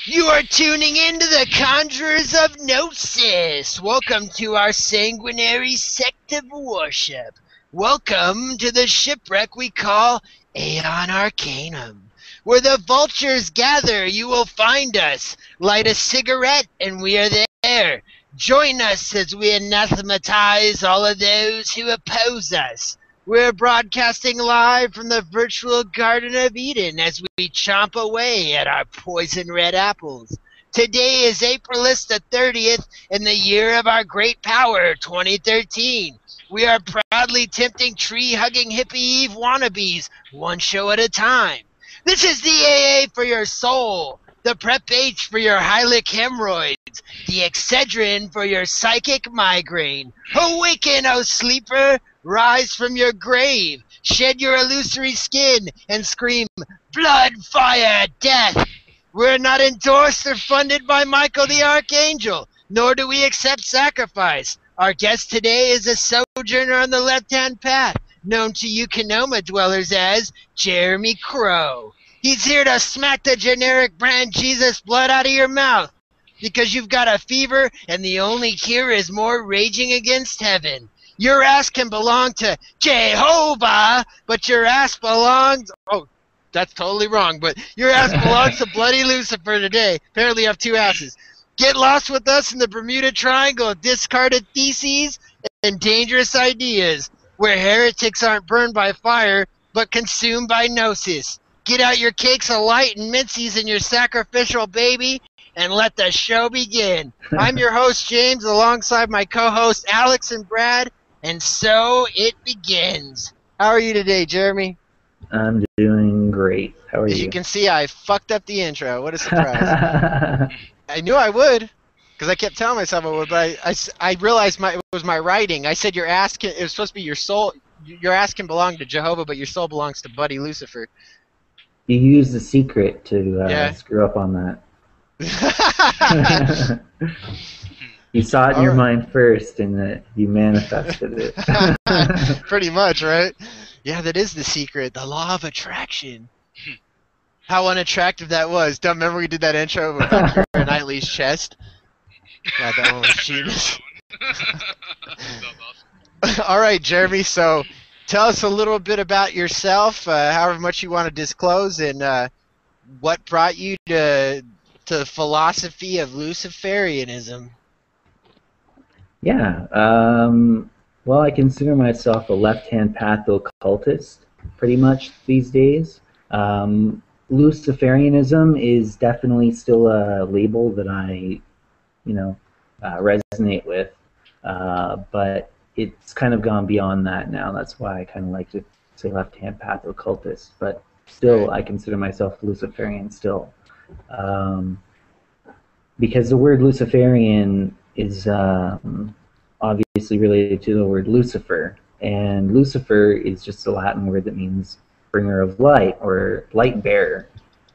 You are tuning into the Conjurers of Gnosis. Welcome to our sanguinary sect of worship. Welcome to the shipwreck we call Aeon Arcanum. Where the vultures gather, you will find us. Light a cigarette and we are there. Join us as we anathematize all of those who oppose us. We're broadcasting live from the virtual Garden of Eden as we chomp away at our poison red apples. Today is Aprilis the 30th in the year of our great power, 2013. We are proudly tempting tree-hugging hippie Eve wannabes, one show at a time. This is the AA for your soul, the Prep H for your hylic hemorrhoids, the Excedrin for your psychic migraine. Awaken, O sleeper! Rise from your grave, shed your illusory skin, and scream, blood, fire, death! We're not endorsed or funded by Michael the Archangel, nor do we accept sacrifice. Our guest today is a sojourner on the left-hand path, known to you Kenoma dwellers as Jeremy Crow. He's here to smack the generic brand Jesus blood out of your mouth, because you've got a fever and the only cure is more raging against heaven. Your ass can belong to Jehovah, but your ass belongs... Oh, that's totally wrong, but your ass belongs to bloody Lucifer today. Apparently you have two asses. Get lost with us in the Bermuda Triangle of discarded theses and dangerous ideas, where heretics aren't burned by fire, but consumed by gnosis. Get out your cakes of light and minces and your sacrificial baby, and let the show begin. I'm your host, James, alongside my co-hosts, Alex and Brad. And so it begins. How are you today, Jeremy? I'm doing great. How are you? As you can see, I fucked up the intro. What a surprise. I knew I would, because I kept telling myself I would, but I realized it was my writing. I said it was supposed to be your soul. Your ass can belong to Jehovah, but your soul belongs to Buddy Lucifer. You used the secret to screw up on that. You saw it in your mind first, and you manifested it. Pretty much, right? Yeah, that is the secret, the law of attraction. How unattractive that was. Don't remember we did that intro with Keira Knightley's chest? God, that one was genius. All right, Jeremy, so tell us a little bit about yourself, however much you want to disclose, and what brought you to the philosophy of Luciferianism. Yeah, well, I consider myself a left-hand path occultist, pretty much these days. Luciferianism is definitely still a label that I, resonate with, but it's kind of gone beyond that now. That's why I kind of like to say left-hand path occultist, but still, I consider myself Luciferian still, because the word Luciferian is obviously related to the word Lucifer, and Lucifer is just a Latin word that means bringer of light or light bearer,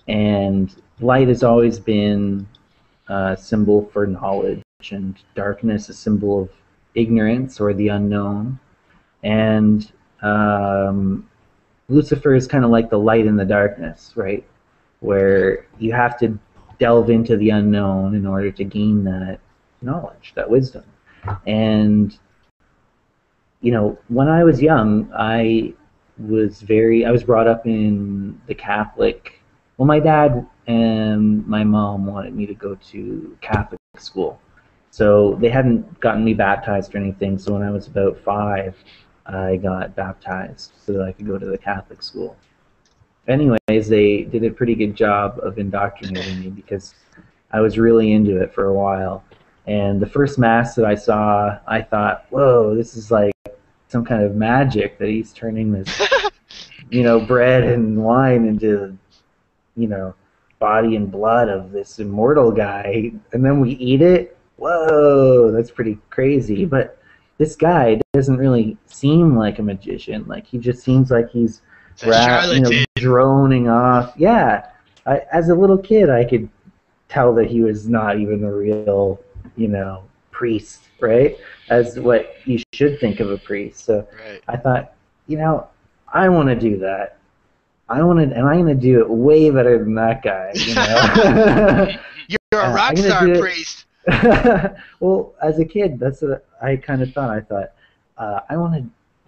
and light has always been a symbol for knowledge, and darkness a symbol of ignorance or the unknown, and Lucifer is kind of like the light in the darkness, right, where you have to delve into the unknown in order to gain that knowledge, that wisdom. And when I was young, I was brought up in the Catholic. Well, my dad and my mom wanted me to go to Catholic school, so they hadn't gotten me baptized or anything. So when I was about 5, I got baptized so that I could go to the Catholic school. Anyways, they did a pretty good job of indoctrinating me because I was really into it for a while. And the first Mass that I saw, I thought, whoa, this is like some kind of magic that he's turning this, bread and wine into, body and blood of this immortal guy. And then we eat it. Whoa, that's pretty crazy. But this guy doesn't really seem like a magician. Like, he just seems like he's droning off. Yeah. As a little kid, I could tell that he was not even a real priest, right? As what you should think of a priest. So right. I thought, I want to do that. And I'm going to do it way better than that guy, You're a rock I'm gonna star do it. priest. Well, as a kid, that's what I kind of thought. I thought, I want to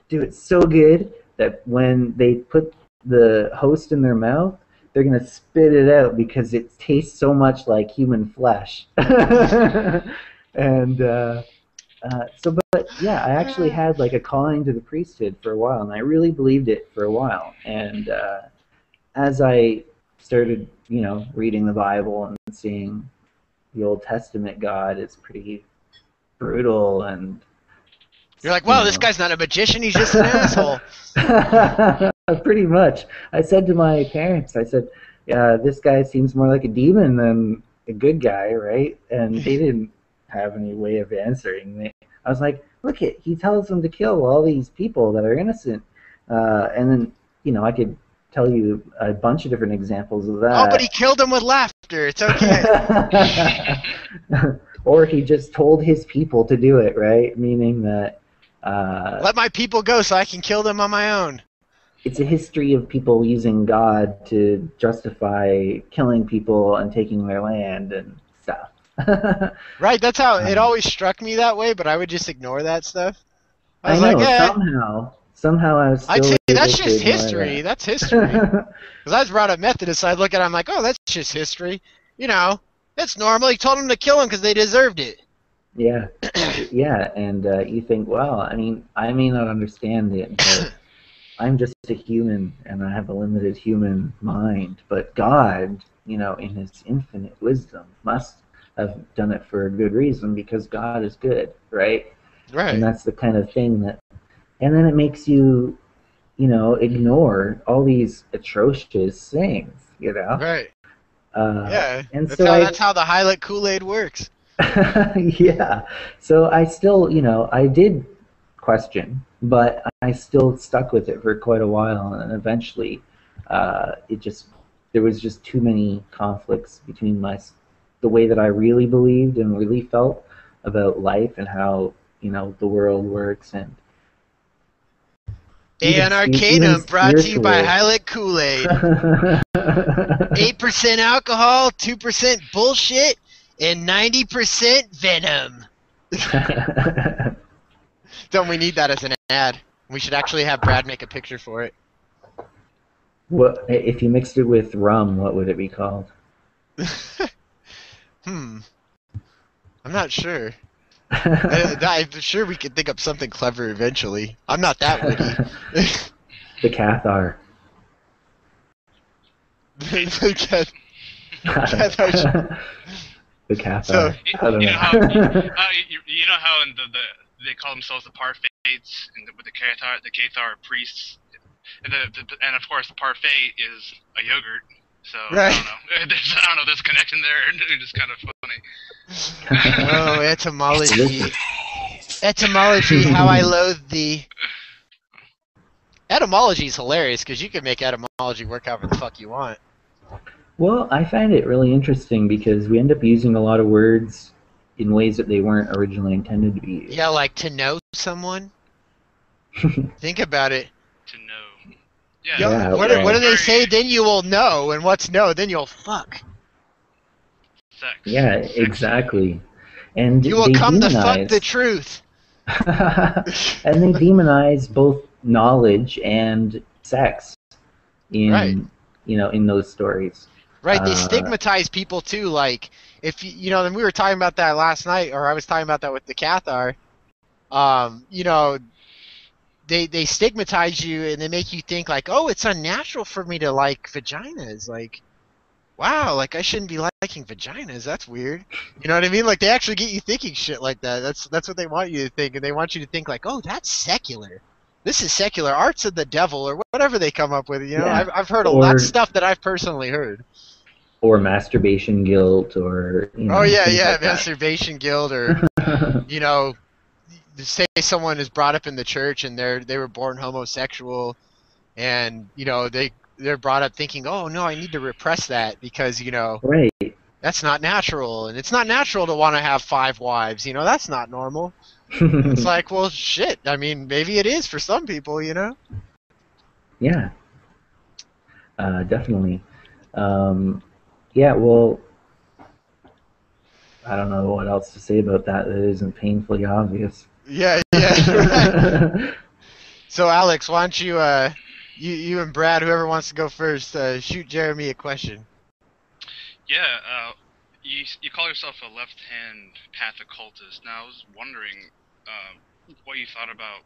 do it so good that when they put the host in their mouth, they're going to spit it out because it tastes so much like human flesh. And but yeah, I actually had like a calling to the priesthood for a while, and I really believed it for a while. And as I started, reading the Bible and seeing the Old Testament God is pretty brutal, and You're like, wow, this guy's not a magician. He's just an asshole. Pretty much. I said to my parents, I said, this guy seems more like a demon than a good guy, right? And they didn't have any way of answering me. I was like, look it, he tells them to kill all these people that are innocent. And then, I could tell you a bunch of different examples of that. Oh, but he killed them with laughter. It's okay. Or he just told his people to do it, right? Meaning that... let my people go so I can kill them on my own. It's a history of people using God to justify killing people and taking their land and stuff. Right, that's how it always struck me that way, but I would just ignore that stuff. I was know, like, eh. somehow I was still... I'd say that's just history. That's history. Because I was brought up Methodist, so I'd look at it, I'm like, oh, that's just history. That's normal. He told them to kill them because they deserved it. Yeah, yeah, and you think, well, I may not understand it, but I'm just a human, and I have a limited human mind. But God, in His infinite wisdom, must have done it for a good reason because God is good, right? Right. And that's the kind of thing that, and then it makes you, ignore all these atrocious things, Right. Yeah. And That's how the Highlight Kool-Aid works. Yeah. So I still, I did question, but I still stuck with it for quite a while, and eventually, there was just too many conflicts between the way that I really believed and really felt about life and how, the world works, and Aeon Arcanum brought to you by Highlight Kool-Aid. 8% alcohol, 2% bullshit, and 90% venom. Don't we need that as an ad? We should actually have Brad make a picture for it. What if you mixed it with rum? What would it be called? I'm not sure. I'm sure we could think up something clever eventually. I'm not that witty. The Cathar. The Cathar. The Cathar. So, I don't know. You know how in they call themselves the parfaits, and with the Cathar are priests, and of course the parfait is a yogurt. So right. I don't know. There's a connection there. It's kind of funny. Oh, etymology. Etymology, how I loathe thee. Etymology is hilarious because you can make etymology work however the fuck you want. Well, I find it really interesting because we end up using a lot of words in ways that they weren't originally intended to be used. Yeah, like to know someone. Think about it. To know. Yeah. What do they say? Then you will know, and what's know? Then you'll fuck. Sex. Yeah, exactly. And you will come to fuck the truth. And they demonize both knowledge and sex in in those stories. Right, they stigmatize people too. Like if and we were talking about that last night, or I was talking about that with the Cathar. They stigmatize you and they make you think like, oh, it's unnatural for me to like vaginas. Like, wow, like I shouldn't be liking vaginas. That's weird. You know what I mean? Like they actually get you thinking shit like that. That's what they want you to think, and they want you to think like, oh, that's secular. This is secular arts of the devil, or whatever they come up with. Yeah. I've heard a lot of stuff that I've personally heard. Or masturbation guilt, or oh yeah, masturbation guilt, or say someone is brought up in the church and they were born homosexual, and they're brought up thinking, oh no, I need to repress that because right, that's not natural, and it's not natural to want to have 5 wives. That's not normal. It's like, well, shit. I mean, maybe it is for some people. Yeah. Definitely. Yeah. Well, I don't know what else to say about that that isn't painfully obvious. Yeah, right. So, Alex, why don't you and Brad, whoever wants to go first, shoot Jeremy a question. Yeah, you call yourself a left-hand path occultist. Now, I was wondering what you thought about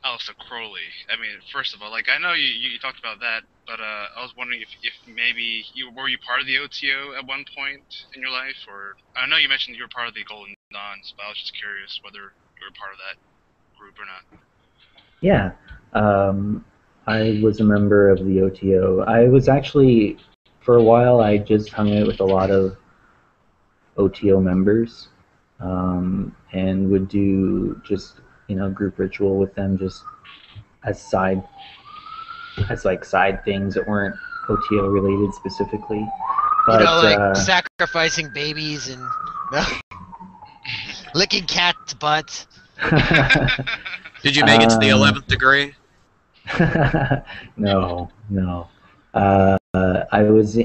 Aleister Crowley. I mean, first of all, like, I know you talked about that, but I was wondering if maybe were you part of the OTO at one point in your life, or I know you mentioned you were part of the Golden Dawns, but I was just curious whether you were part of that group or not. Yeah, I was a member of the OTO. I was actually, for a while, I just hung out with a lot of OTO members, and would do just group ritual with them, just as side things that weren't OTO related specifically. But like sacrificing babies and licking cats' butts. Did you make it to the 11th degree? No. I was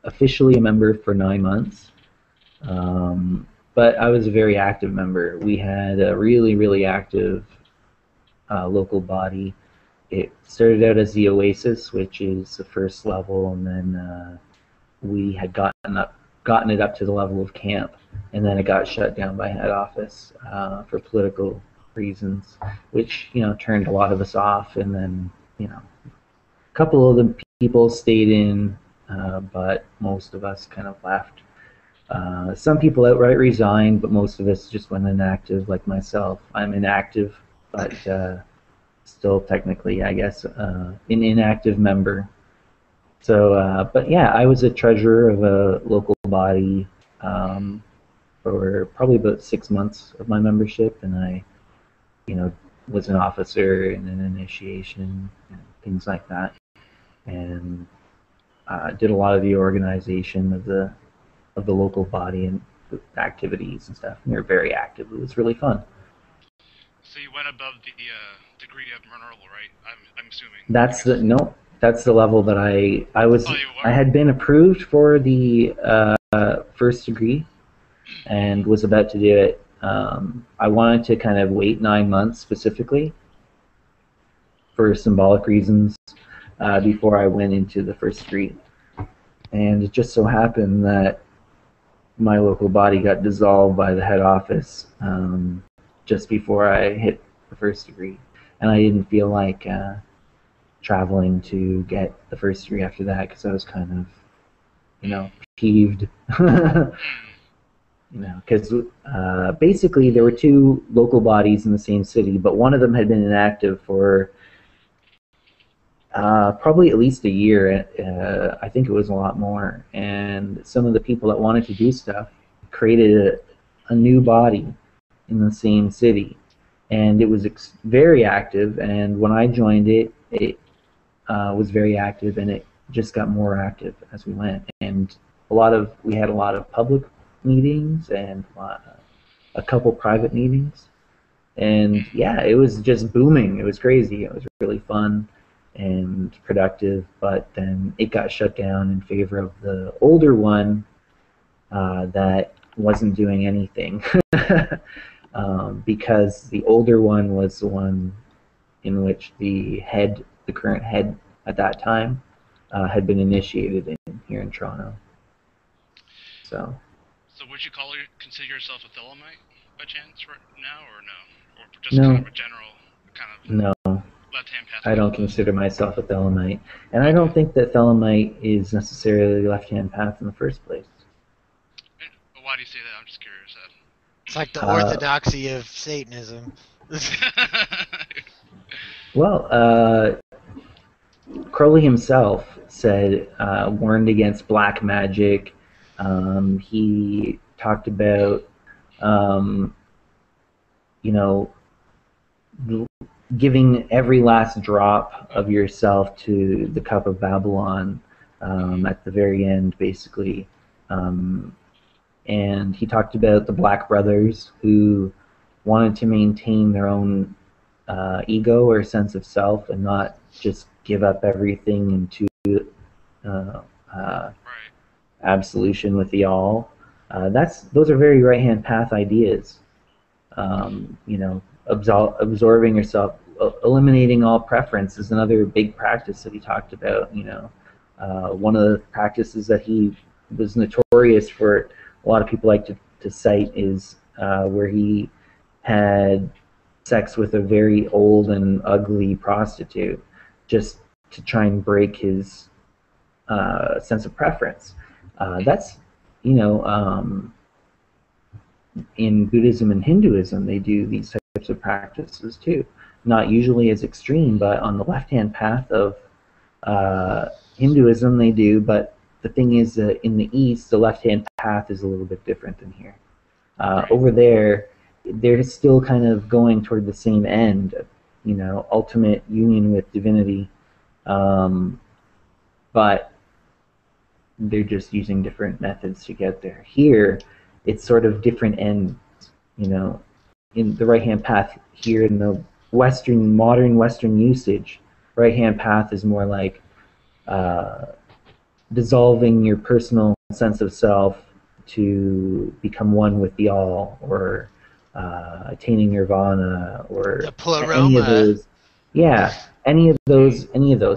officially a member for 9 months, but I was a very active member. We had a really, really active local body. It started out as the Oasis, which is the first level, and then we had gotten it up to the level of camp, and then it got shut down by head office for political reasons, which turned a lot of us off. And then a couple of the people stayed in, but most of us kind of left. Some people outright resigned, but most of us just went inactive, like myself. I'm inactive, but still technically, I guess, an inactive member. So, but yeah, I was a treasurer of a local body for probably about 6 months of my membership, and I was an officer in an initiation and things like that, and did a lot of the organization of the local body and activities and stuff. And we were very active. It was really fun. So you went above the degree of Merle, right? I'm assuming. That's the level that I was. I had been approved for the first degree, and was about to do it. I wanted to kind of wait 9 months specifically for symbolic reasons before I went into the first degree. And it just so happened that my local body got dissolved by the head office just before I hit the first degree. And I didn't feel like traveling to get the first degree after that, because I was kind of, peeved. Because basically there were two local bodies in the same city, but one of them had been inactive for probably at least a year. I think it was a lot more. And some of the people that wanted to do stuff created a new body in the same city. And it was very active, and when I joined it, it was very active, and it just got more active as we went. And we had a lot of public meetings and a couple private meetings, and yeah, it was just booming. It was crazy. It was really fun and productive, but then it got shut down in favor of the older one that wasn't doing anything. Because the older one was the one in which the current head at that time had been initiated here in Toronto. So would you consider yourself a Thelemite by chance right now, or no? Or just No. kind of a general kind of No, left-hand path? I don't consider myself a Thelemite. And I don't think that Thelemite is necessarily the left-hand path in the first place. Why do you say that? I'm just curious. It's like the Orthodoxy of Satanism. Well, Crowley himself warned against black magic. He talked about, giving every last drop of yourself to the cup of Babylon at the very end, basically. And he talked about the Black Brothers, who wanted to maintain their own ego or sense of self and not just give up everything into absolution with the all. Those are very right-hand path ideas. Absorbing yourself, eliminating all preference is another big practice that he talked about. One of the practices that he was notorious for, a lot of people like to cite, is where he had sex with a very old and ugly prostitute just to try and break his sense of preference. That's, in Buddhism and Hinduism, they do these types of practices too. Not usually as extreme, but on the left-hand path of Hinduism they do, but the thing is that in the East, the left-hand path is a little bit different than here. Over there, they're still kind of going toward the same end, ultimate union with divinity, but they're just using different methods to get there. Here, it's sort of different ends, in the right-hand path here in the modern Western usage. Right-hand path is more like dissolving your personal sense of self to become one with the all, or attaining nirvana, or The pleroma. any of those. Yeah, any of those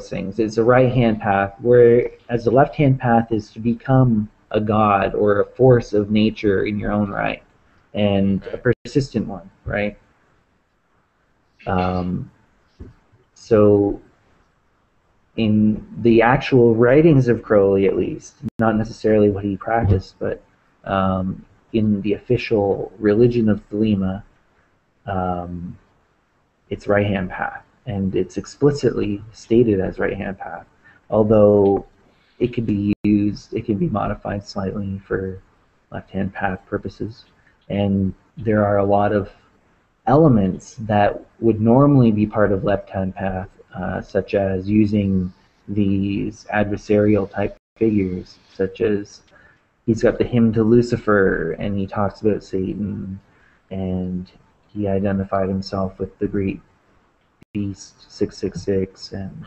things. It's a right-hand path, whereas the left-hand path is to become a god or a force of nature in your own right, and a persistent one, right? So in the actual writings of Crowley, at least, not necessarily what he practiced, but in the official religion of Thelema, it's right-hand path, and it's explicitly stated as right-hand path, although it can be modified slightly for left-hand path purposes, and there are a lot of elements that would normally be part of left-hand path, such as using these adversarial type figures, such as he's got the hymn to Lucifer, and he talks about Satan, and he identified himself with the great beast 666, and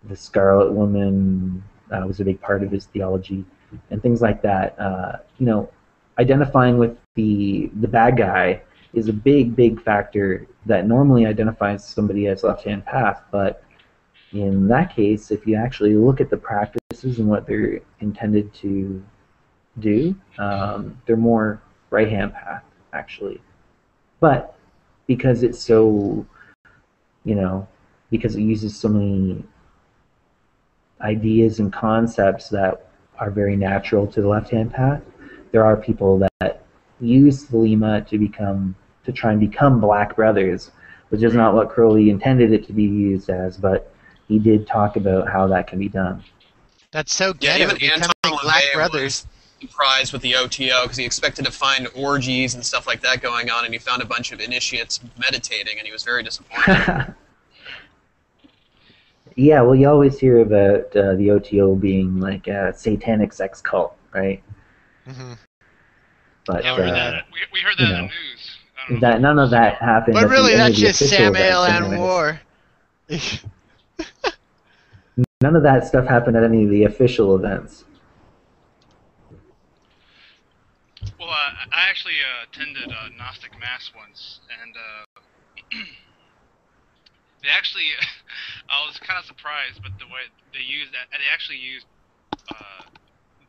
the Scarlet Woman was a big part of his theology, and things like that. Identifying with the bad guy is a big factor that normally identifies somebody as left-hand path, but in that case, if you actually look at the practices and what they're intended to do, they're more right-hand path, actually. But because it's so, because it uses so many ideas and concepts that are very natural to the left-hand path, there are people that use Thelema to try and become black brothers, which is not what Crowley intended it to be used as, but he did talk about how that can be done. That's so Yeah, ghetto, even Anton becoming black LaVey brothers. was surprised with the OTO because he expected to find orgies and stuff like that going on, and he found a bunch of initiates meditating, and he was very disappointed. Yeah, well, you always hear about the OTO being like a satanic sex cult, right? Mm-hmm. But we heard that in the news. I don't know. none of that happened. But at really, the end that's of the just official Samael events, and anyways. War. None of that stuff happened at any of the official events. Well, I actually attended Gnostic Mass once, and they actually, I was kind of surprised, but the way they used that, and they actually used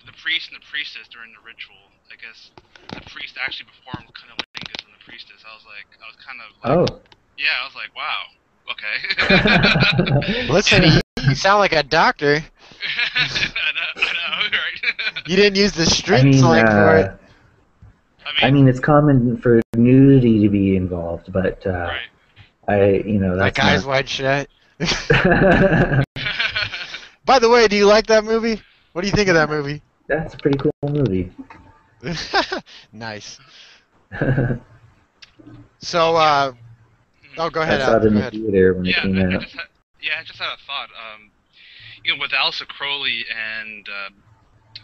the priest and the priestess during the ritual. I guess the priest actually performed cunnilingus on the priestess. I was kind of like, yeah, I was like, wow, okay. Listen, you sound like a doctor. I know, right? You didn't use the street slang for it. I mean, it's common for nudity to be involved, but right. that's That guy's not... white shut. By the way, do you like that movie? What do you think of that movie? That's a pretty cool movie. Nice. So, oh, go ahead, I saw it Alex. in Go the ahead. theater when it came out. I just had a thought. With Aleister Crowley and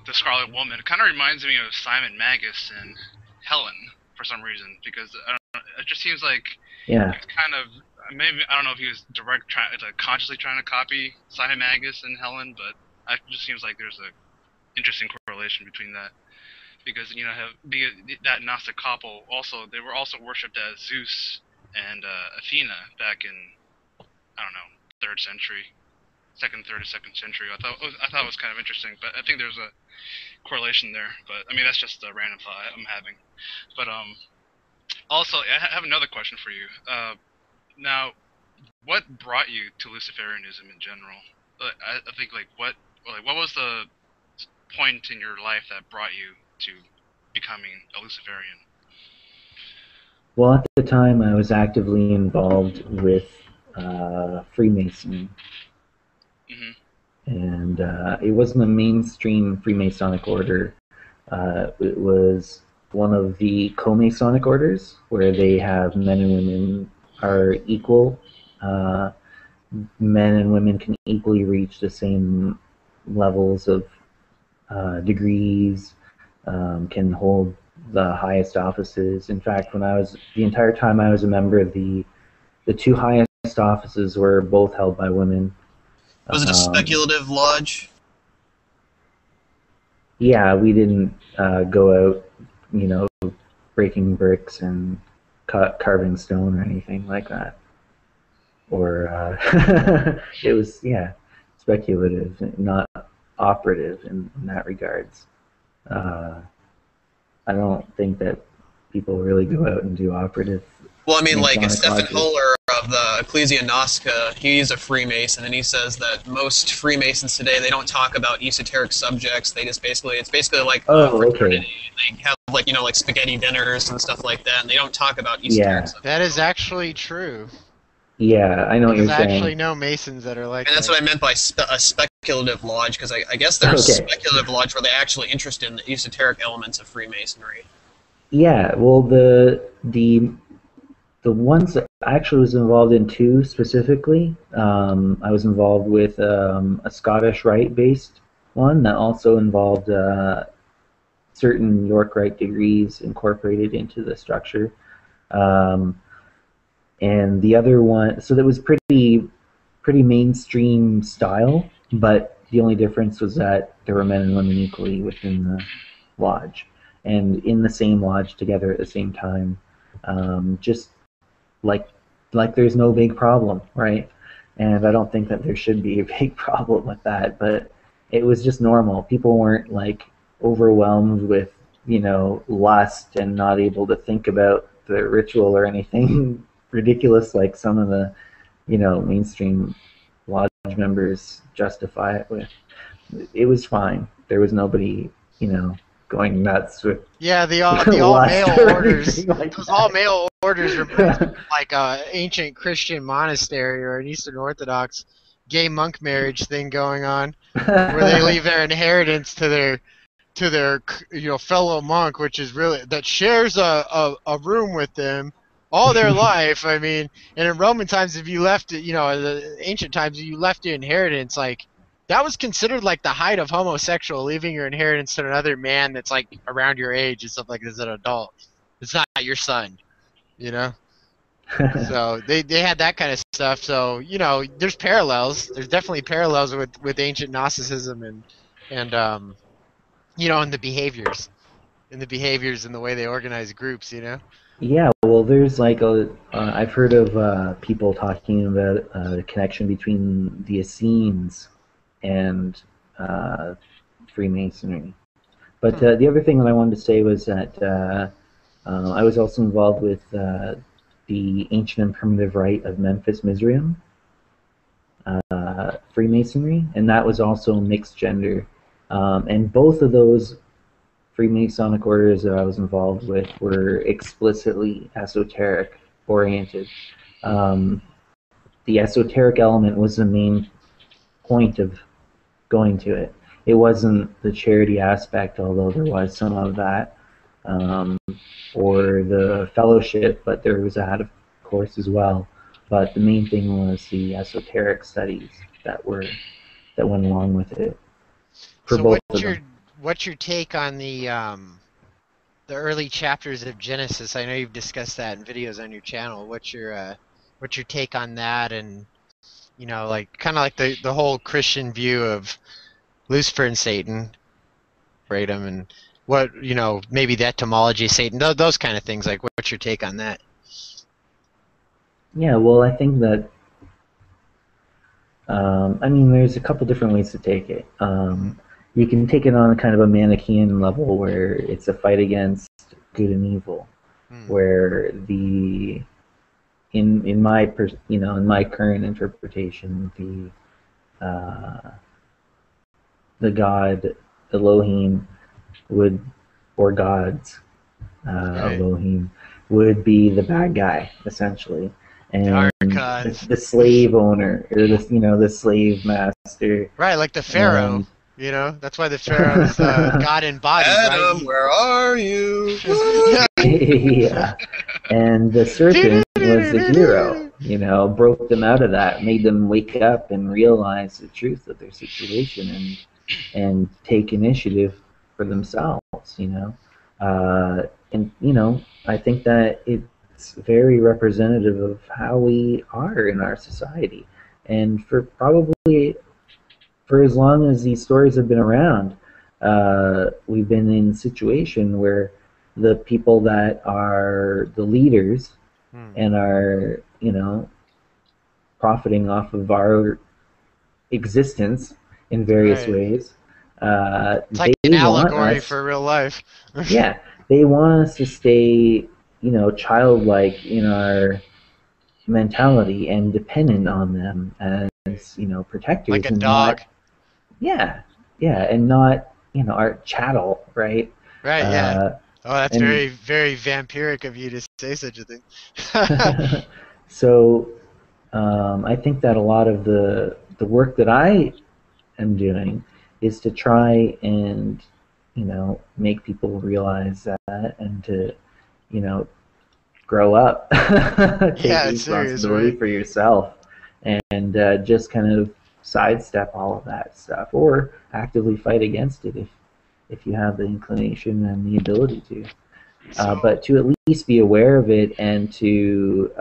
the Scarlet Woman, it kind of reminds me of Simon Magus and Helen for some reason, because I don't know, it just seems like it's kind of, maybe, I don't know if he was consciously trying to copy Simon Magus and Helen, but it just seems like there's a interesting correlation between that. because that Gnostic couple they were also worshipped as Zeus and Athena back in, I don't know, second century. I thought it was kind of interesting, but I think there's a correlation there. But I mean, that's just a random thought I'm having. But also, I have another question for you. Now, what brought you to Luciferianism in general? I think what was the point in your life that brought you to becoming a Luciferian? Well, at the time, I was actively involved with Freemasonry. Mm-hmm. And it wasn't a mainstream Freemasonic order. It was one of the co-Masonic orders, where they have men and women are equal. Men and women can equally reach the same levels of degrees, can hold the highest offices. In fact, the entire time I was a member, the two highest offices were both held by women. Was it a speculative lodge? Yeah, we didn't go out, breaking bricks and carving stone or anything like that. Or it was, speculative, not operative in that regards. I don't think that people really go out and do operative. Well, I mean, like Masonic Stephen lodges. Holler of the Ecclesia Gnostica, he's a Freemason, and he says that most Freemasons today, they don't talk about esoteric subjects. They just it's basically like fraternity. They have like spaghetti dinners and stuff like that, and they don't talk about esoteric subjects. That is actually true. Yeah, I know what you're saying. I actually know Masons that are like and that's that. what I meant by a speculative lodge, because I guess there's speculative lodge where they're actually interested in the esoteric elements of Freemasonry. Yeah, well, the ones that I actually was involved in two specifically. I was involved with a Scottish Rite-based one that also involved certain York Rite degrees incorporated into the structure. And the other one, so that was pretty mainstream style, but the only difference was that there were men and women equally within the lodge and in the same lodge together at the same time. Just like there's no big problem, right? And I don't think that there should be a big problem with that, but it was just normal. People weren't like overwhelmed with lust and not able to think about the ritual or anything ridiculous like some of the mainstream lodge members justify it with. It was fine. There was nobody going nuts with the all male orders. Like those all male orders are like a ancient Christian monastery or an Eastern Orthodox gay monk marriage thing going on, where they leave their inheritance to their fellow monk, which is really that shares a room with them all their life. I mean, and in Roman times, if you left the ancient times, if you left your inheritance, like that was considered like the height of homosexual, leaving your inheritance to another man that's like around your age and stuff like this, as an adult. It's not your son, So they had that kind of stuff. So there's parallels. There's definitely parallels with ancient Gnosticism and in the behaviors, and the way they organize groups. Yeah, well, there's like I've heard of people talking about the connection between the Essenes and Freemasonry. But the other thing that I wanted to say was that I was also involved with the Ancient and Primitive Rite of Memphis Mizraim, Freemasonry, and that was also mixed gender. And both of those Freemasonic orders that I was involved with were explicitly esoteric oriented. The esoteric element was the main point of going to it. It wasn't the charity aspect, although there was some of that, or the fellowship, but there was that, of course, as well. But the main thing was the esoteric studies that went along with it. So what's your take on the early chapters of Genesis? I know you've discussed that in videos on your channel. What's your take on that, and like kind of like the whole Christian view of Lucifer and Satan, freedom, and what maybe the etymology of Satan, those kind of things. Like, what's your take on that? Yeah, well, I think that I mean, there's a couple different ways to take it. You can take it on kind of a Manichaean level, where it's a fight against good and evil, where in my current interpretation, the god Elohim or gods Elohim would be the bad guy, essentially, and the slave owner, or the slave master, right? Like the Pharaoh. That's why the Pharaoh is God embodied. Adam, right? where are you? Yeah, and the serpent was the hero. Broke them out of that, made them wake up and realize the truth of their situation, and take initiative for themselves. I think that it's very representative of how we are in our society, and for as long as these stories have been around, we've been in a situation where the people that are the leaders and are, profiting off of our existence in various ways. It's like an allegory for real life. Yeah, they want us to stay, childlike in our mentality and dependent on them as, protectors. Like a dog. And not, our chattel, right? Right, yeah. That's very, very vampiric of you to say such a thing. So, I think that a lot of the work that I am doing is to try and, make people realize that, and to, grow up, take responsibility for yourself, and just kind of sidestep all of that stuff, or actively fight against it if you have the inclination and the ability to. But to at least be aware of it, and to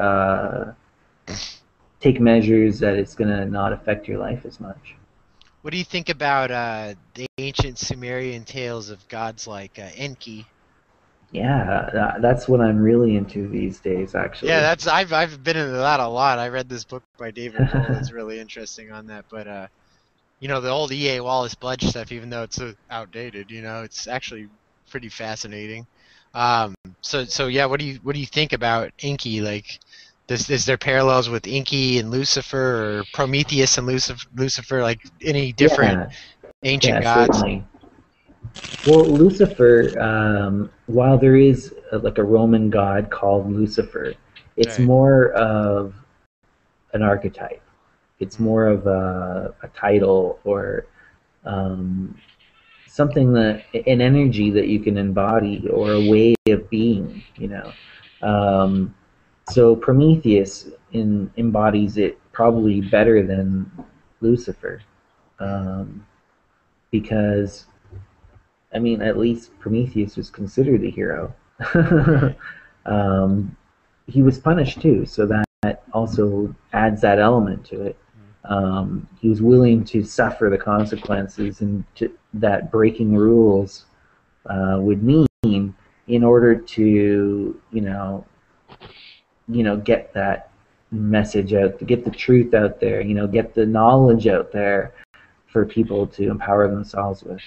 take measures that it's going to not affect your life as much. What do you think about the ancient Sumerian tales of gods like Enki? Yeah, that's what I'm really into these days, actually. Yeah, I've been into that a lot. I read this book by David Cole that's really interesting on that. But the old E.A. Wallace Budge stuff, even though it's so outdated, it's actually pretty fascinating. So yeah, what do you think about Enki? Like, is there parallels with Enki and Lucifer, or Prometheus and Lucifer, like any different ancient gods? Certainly. Well, Lucifer, while there is like a Roman god called Lucifer, it's more of an archetype. It's more of a title, or something an energy that you can embody, or a way of being. So Prometheus embodies it probably better than Lucifer, because, I mean, at least Prometheus was considered a hero. He was punished too, so that also adds that element to it. He was willing to suffer the consequences, and that breaking rules would mean, in order to, get that message out, to get the truth out there, get the knowledge out there for people to empower themselves with.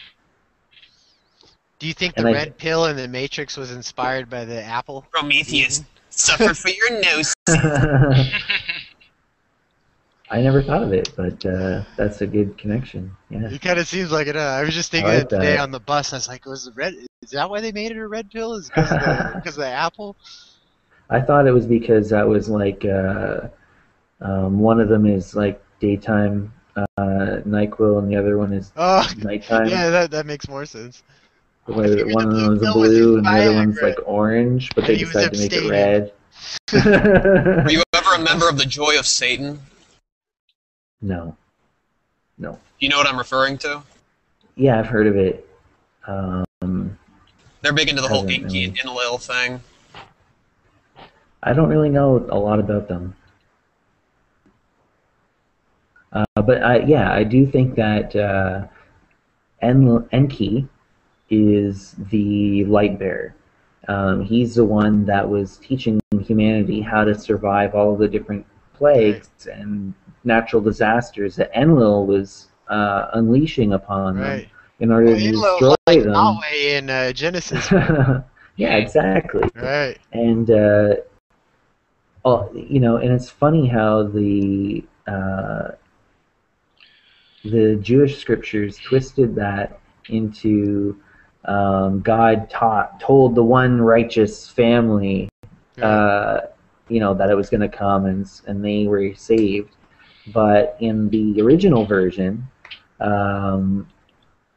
Do you think the red pill in the Matrix was inspired by the apple? Prometheus, suffer for your nose. I never thought of it, but that's a good connection. Yeah. It kind of seems like it. I was just thinking it today on the bus. I was like, is that why they made it a red pill? Is it because of the apple? I thought it was because that was like one of them is like daytime NyQuil, and the other one is nighttime. Yeah, that makes more sense. One of them was blue and the other one's like orange, but they decided to make it red. Were you ever a member of the Joy of Satan? No. Do you know what I'm referring to? Yeah, I've heard of it. They're big into the whole Inky and Enlil thing. I don't really know a lot about them. But I do think that Enki is the light bearer. He's the one that was teaching humanity how to survive all the different plagues and natural disasters that Enlil was unleashing upon them in order to destroy them. Yahweh in Genesis. Yeah, exactly. Right. And and it's funny how the Jewish scriptures twisted that into God told the one righteous family, that it was going to come and they were saved. But in the original version,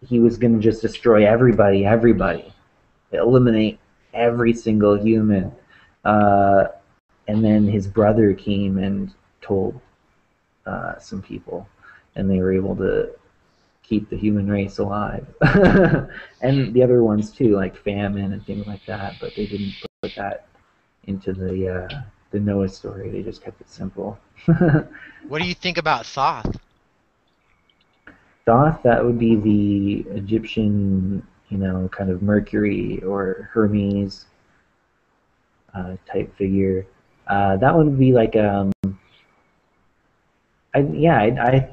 he was going to just destroy everybody, eliminate every single human. And then his brother came and told some people, and they were able to keep the human race alive. And the other ones too, like famine and things like that, but they didn't put that into the Noah story. They just kept it simple. What do you think about Thoth? Thoth, that would be the Egyptian, kind of Mercury or Hermes type figure. That one would be like I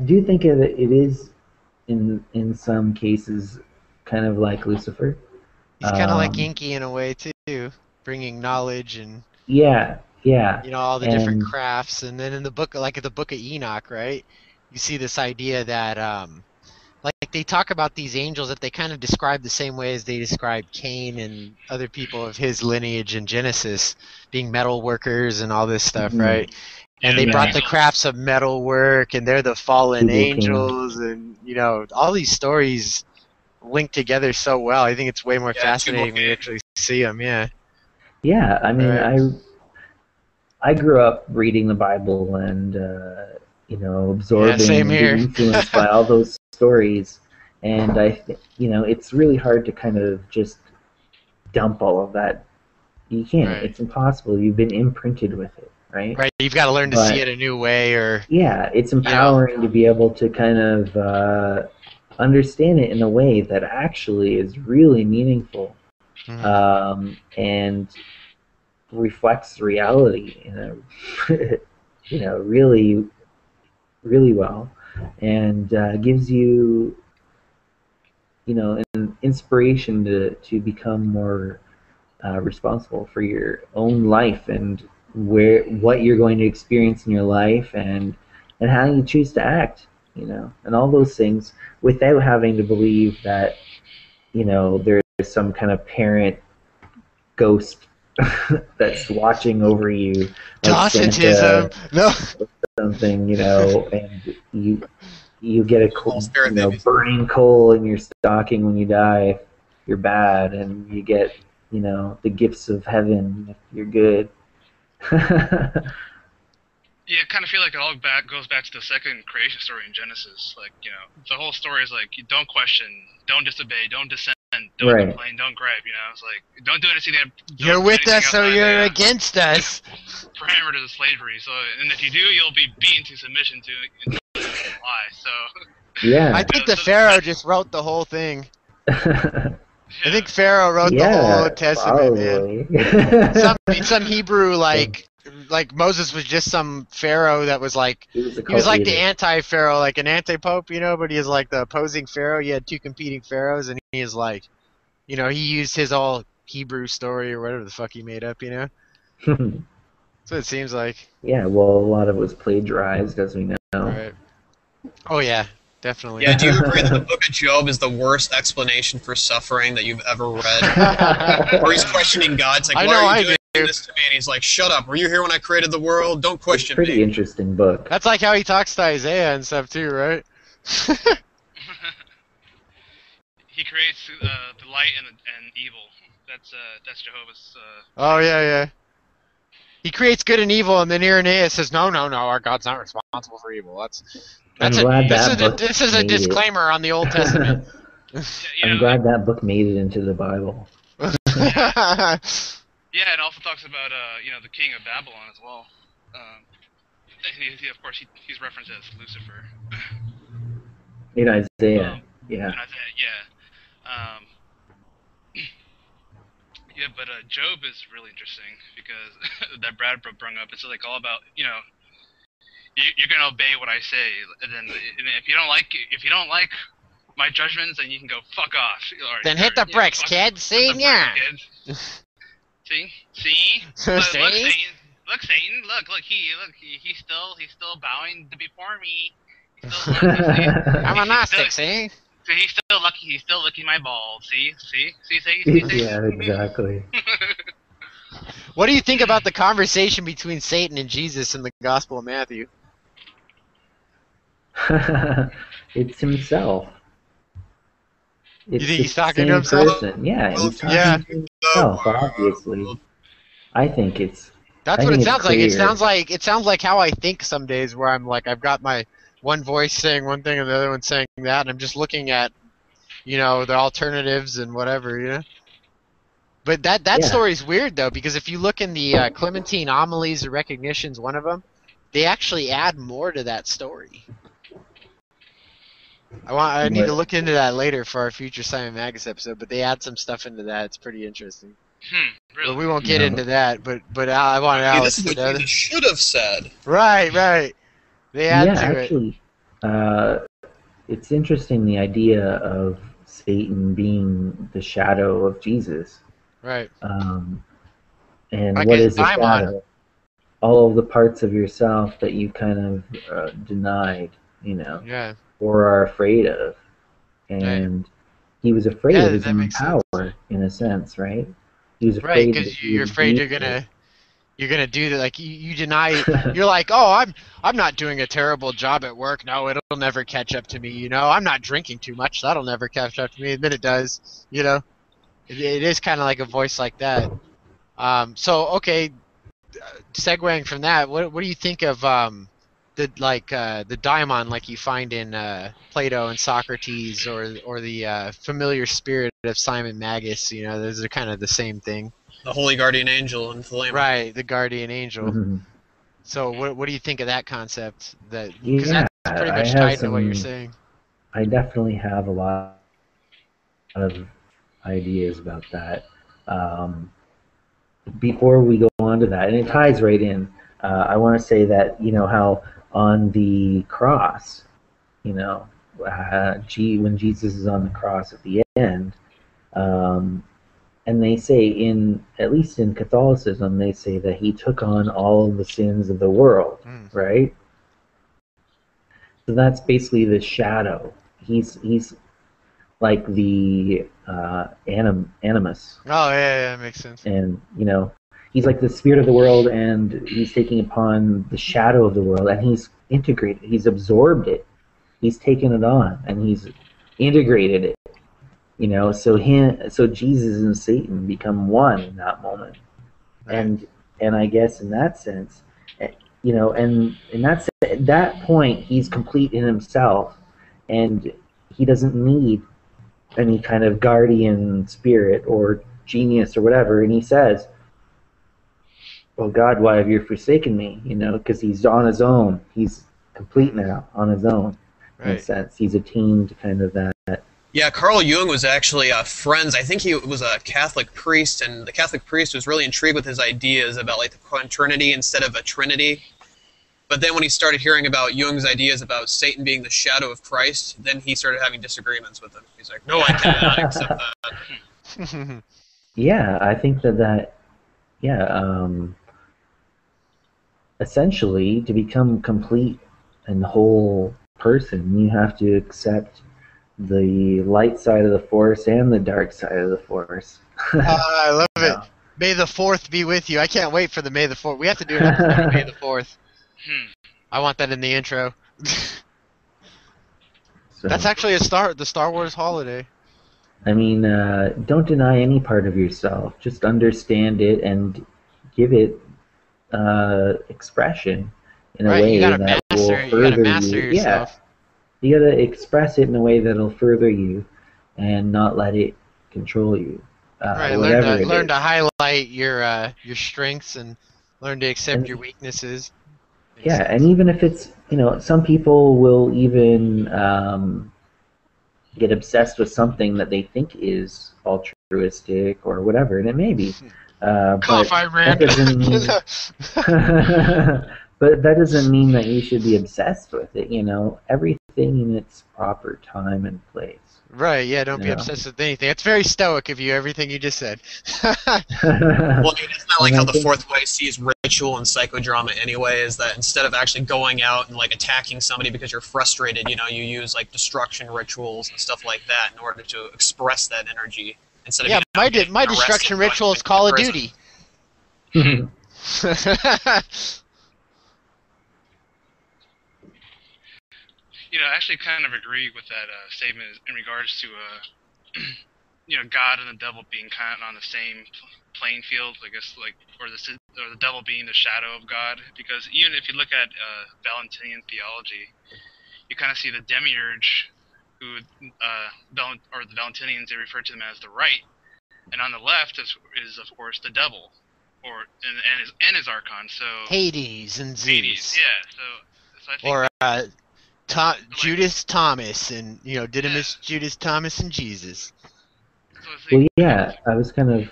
do think of it is in some cases kind of like Lucifer. He's kind of like Inky in a way too, bringing knowledge and yeah, all the different crafts. And then in the book, like at the Book of Enoch, right, you see this idea that like they talk about these angels that they kind of describe the same way as they describe Cain and other people of his lineage in Genesis, being metal workers and all this stuff, right? And they brought the crafts of metal work, and they're the fallen angels, and all these stories link together so well. I think it's way more fascinating when you actually see them. Yeah. Yeah, I mean, I grew up reading the Bible and absorbing and being influenced by all those stories, and it's really hard to kind of just dump all of that. You can't. Right. It's impossible. You've been imprinted with it. Right. You've got to learn to see it a new way, or it's empowering to be able to kind of understand it in a way that actually is really meaningful, and reflects reality in a really, really well, and gives you an inspiration to become more responsible for your own life and what you're going to experience in your life and how you choose to act, and all those things without having to believe that there's some kind of parent ghost that's watching over you, like Santa, something, and you get a burning coal in your stocking when you die if you're bad, and you get the gifts of heaven if you're good. Yeah, I kind of feel like it all goes back to the second creation story in Genesis. Like, the whole story is like, you don't question, don't disobey, don't dissent, don't complain, don't gripe. It's like, don't do anything that... You're with us, so you're against us. Parameters of slavery. So, and if you do, you'll be beaten to submission to lie. So. Yeah. I think the Pharaoh just wrote the whole thing. I think Pharaoh wrote the whole Old Testament, man. Some Hebrew like Moses was just some pharaoh that was like he was like the anti-pharaoh, like an anti-pope, but he was like the opposing pharaoh. He had two competing pharaohs, and he is like, he used his all Hebrew story or whatever the fuck he made up, That's what it seems like. Yeah, well, a lot of it was plagiarized, as we know. Right. Oh yeah. Definitely. Yeah, do you agree that the Book of Job is the worst explanation for suffering that you've ever read? Where he's questioning God, it's like, why are you doing this to me? And he's like, shut up, were you here when I created the world? Don't question me. It's a pretty interesting book. That's like how he talks to Isaiah and stuff too, right? He creates the light and evil. That's Jehovah's... Oh, yeah. He creates good and evil, and then Irenaeus says, no, our God's not responsible for evil. This is a disclaimer on the Old Testament. I'm glad that book made it into the Bible. Yeah, it also talks about the king of Babylon as well. Of course, he's referenced as Lucifer. In Isaiah, yeah. In Isaiah, yeah. Yeah, but Job is really interesting because that Brad brought up. It's like all about you're gonna obey what I say, and then if you don't like my judgments, then you can go fuck off. Then hit the bricks, kid. See, yeah. See, See? look, Satan, look, he's still bowing before me. He's still I'm a Gnostic, see? So he's still licking my balls. See. Yeah, exactly. What do you think about the conversation between Satan and Jesus in the Gospel of Matthew? It's himself. You think the he's talking same to himself? Person. Yeah, he's talking to himself, obviously. I think it's. That's I what it think sounds it's like. clear. It sounds like how I think some days, where I'm like, I've got my one voice saying one thing and the other one saying that, and I'm just looking at, the alternatives and whatever, But that story's weird though, because if you look in the Clementine Homilies or Recognitions, one of them, they actually add more to that story. I need to look into that later for our future Simon Magus episode, but they add some stuff into that. It's pretty interesting. Really? But we won't get into that. But I wanted Alex this is to what know. Jesus should have said. Right. They add to actually, it's interesting the idea of Satan being the shadow of Jesus. Right. And Like what a is the Daemon. shadow? All of the parts of yourself that you kind of denied, Yeah. or are afraid of. And he was afraid of his own power, in a sense, right? He was afraid. Right, because you're afraid you're gonna do that. Like you deny. You're like, oh, I'm not doing a terrible job at work. No, it'll never catch up to me. I'm not drinking too much. That'll never catch up to me. And then it does. It is kind of like a voice like that. So okay, segueing from that, what do you think of the daimon like you find in Plato and Socrates, or the familiar spirit of Simon Magus? Those are kind of the same thing. The holy guardian angel and Thelema. Right, the guardian angel. Mm-hmm. So what do you think of that concept? Because that's pretty much I tied to what you're saying. I definitely have a lot of ideas about that. Before we go on to that, and it ties right in, I want to say that, how on the cross, when Jesus is on the cross at the end, and they say, at least in Catholicism, they say that he took on all of the sins of the world, right? So that's basically the shadow. He's like the animus. Oh yeah, makes sense. And he's like the spirit of the world, and he's taking upon the shadow of the world, and he's integrated. He's absorbed it. He's taken it on, and he's integrated it. So Jesus and Satan become one in that moment, right. and I guess in that sense, and at that point he's complete in himself, and he doesn't need any kind of guardian spirit or genius or whatever, and he says, "Oh God, why have you forsaken me?" Because he's on his own. He's complete now on his own. Right. In a sense, he's attained kind of that. Yeah, Carl Jung was actually friends. I think he was a Catholic priest, and the Catholic priest was really intrigued with his ideas about like the quaternity instead of a trinity. But then when he started hearing about Jung's ideas about Satan being the shadow of Christ, then he started having disagreements with him. He's like, no, I cannot accept that. Yeah, I think that essentially, to become complete and whole person, you have to accept the light side of the Force and the dark side of the Force. I love it. May the 4th be with you. I can't wait for the May the 4th. We have to do an episode on May the 4th. I want that in the intro. That's actually the Star Wars holiday. I mean, don't deny any part of yourself. Just understand it and give it expression in a way that will further you. Yourself. Yeah. You gotta express it in a way that'll further you, and not let it control you. Right. Learn to highlight your strengths and learn to accept your weaknesses. Yeah, and even if it's some people will even get obsessed with something that they think is all altruistic or whatever, and it may be. Cough, I ran. That doesn't mean, but that doesn't mean that you should be obsessed with it. Everything in its proper time and place. Right, yeah, don't be obsessed with anything. It's very stoic of you, everything you just said. Well, it's not like how the fourth way sees ritual and psychodrama anyway, is that instead of actually going out and attacking somebody because you're frustrated, you use destruction rituals and stuff like that in order to express that energy. Instead of my destruction ritual is Call of Duty. I actually kind of agree with that statement in regards to, God and the devil being kind of on the same playing field, I guess, or the devil being the shadow of God. Because even if you look at Valentinian theology, you kind of see the demiurge, who, or the Valentinians, they refer to them as the right, and on the left is of course the devil, and his archon. So Hades and Zeus. Hades, yeah. So I think. Or Judas Thomas and Didymus Judas Thomas and Jesus. Well, yeah, I was kind of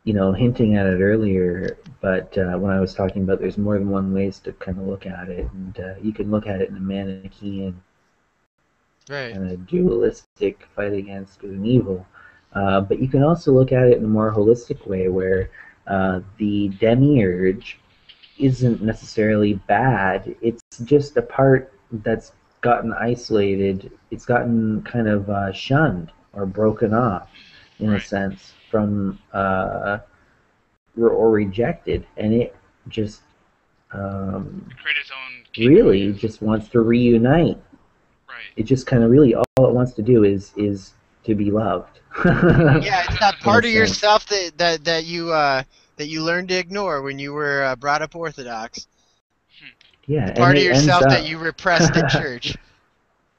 hinting at it earlier, but when I was talking about there's more than one ways to kind of look at it, and you can look at it in a Manichaean kind of dualistic fight against good and evil, but you can also look at it in a more holistic way where the demiurge isn't necessarily bad. It's just a part that's gotten isolated. It's gotten kind of shunned or broken off, in a sense, from or rejected, and it just really just wants to reunite. It just kind of really all it wants to do is to be loved. Yeah, it's that part of yourself that you learned to ignore when you were brought up Orthodox. Yeah, the part of yourself that you repressed at church.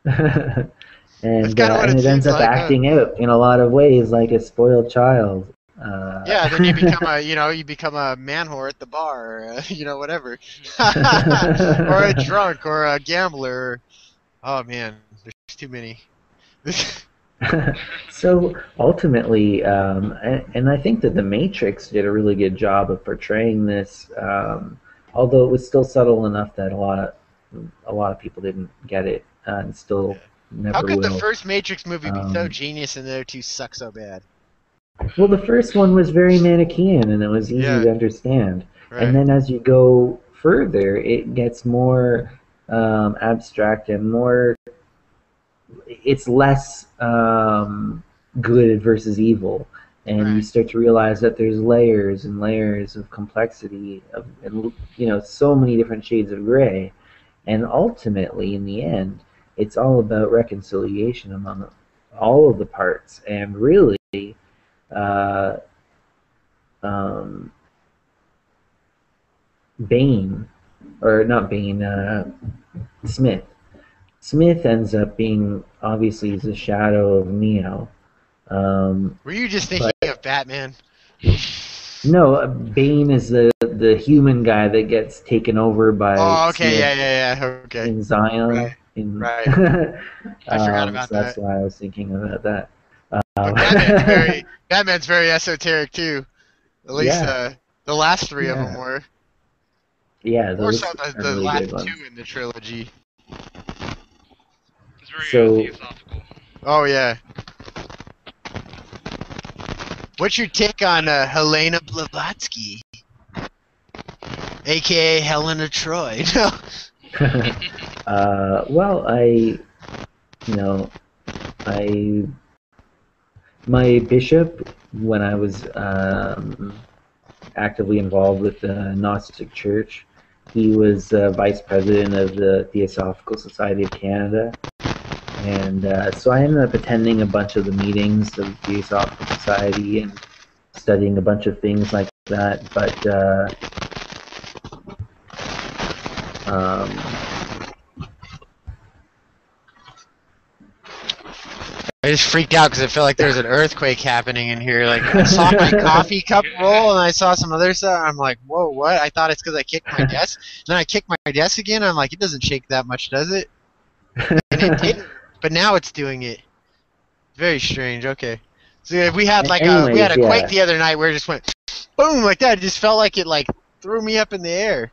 and it ends up acting out in a lot of ways like a spoiled child. Yeah, then you become a man whore at the bar, or, whatever, or a drunk, or a gambler. Oh man, there's too many. So ultimately, and I think that The Matrix did a really good job of portraying this, although it was still subtle enough that a lot of people didn't get it, and still never will. How could the first Matrix movie be so genius and the other two suck so bad? Well, the first one was very Manichaean, and it was easy to understand. Right. And then as you go further, it gets more abstract and more. It's less good versus evil, and you start to realize that there's layers and layers of complexity, and so many different shades of gray, and ultimately, in the end, it's all about reconciliation among all of the parts, and really, Smith ends up being, obviously, he's a shadow of Neo. Were you just thinking of Batman? No, Bane is the human guy that gets taken over by Smith okay. in Zion. Right. I forgot about so that's why I was thinking about that. Batman's very esoteric, too. At least the last three of them were. Yeah, those are the really last good two in the trilogy. It's very theosophical. Oh, yeah. What's your take on Helena Blavatsky? A.K.A. Helena Troy. Well, my bishop, when I was actively involved with the Gnostic Church, he was vice president of the Theosophical Society of Canada, and so I ended up attending a bunch of the meetings of the Theosophical Society and studying a bunch of things like that, but I just freaked out because I felt like there was an earthquake happening in here. Like, I saw my coffee cup roll, and I saw some other stuff. I'm like, whoa, what? I thought it's because I kicked my desk. Then I kicked my desk again. I'm like, it doesn't shake that much, does it? And it didn't. But now it's doing it. Very strange. Okay. So if we had like Anyways, we had a quake yeah. the other night where it just went boom like that. It just felt like it like threw me up in the air,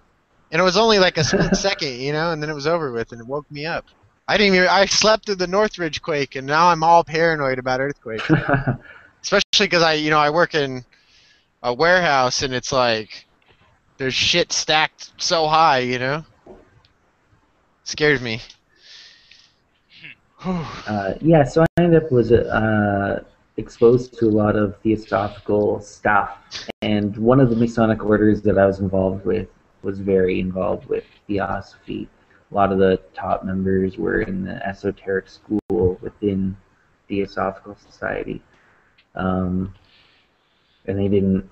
and it was only like a split second, you know, and then it was over with, and it woke me up. I slept through the Northridge quake, and now I'm all paranoid about earthquakes. Especially because I work in a warehouse, and it's like there's shit stacked so high, you know. Scares me. Yeah, so I ended up was exposed to a lot of theosophical stuff, and one of the Masonic orders that I was involved with was very involved with theosophy. A lot of the top members were in the esoteric school within Theosophical Society, and they didn't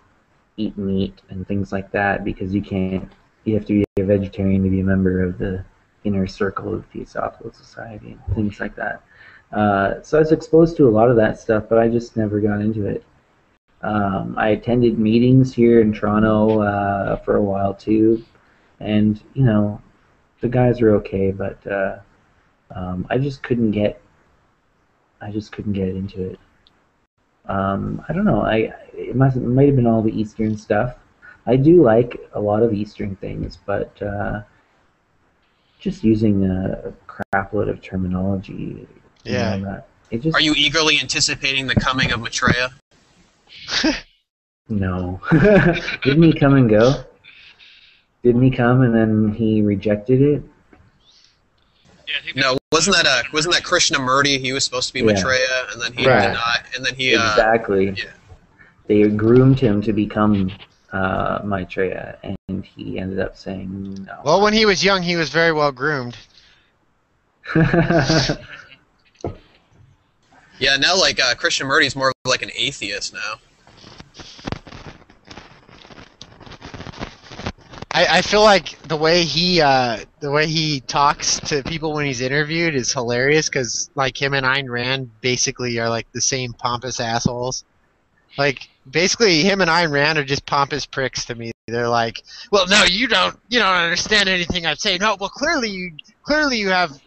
eat meat and things like that because you have to be a vegetarian to be a member of the inner circle of Theosophical Society and things like that. So I was exposed to a lot of that stuff, but I just never got into it. I attended meetings here in Toronto for a while too, and the guys were okay, but I just couldn't get into it. I don't know. It might have been all the Eastern stuff. I do like a lot of Eastern things, but just using a crapload of terminology. Yeah. Are you eagerly anticipating the coming of Maitreya? No. Didn't he come and go? Didn't he come and then he rejected it? Yeah, I think No, wasn't that Krishnamurti? He was supposed to be Maitreya, and then he did not. And then he exactly. Yeah. They groomed him to become Maitreya, and he ended up saying no. Well, when he was young, he was very well groomed. Yeah, now like Krishnamurti's more of like an atheist now. I feel like the way he talks to people when he's interviewed is hilarious because like him and Ayn Rand basically are like the same pompous assholes. Like basically him and Ayn Rand are just pompous pricks to me. They're like, well, no, you don't understand anything I say. No, well, clearly you have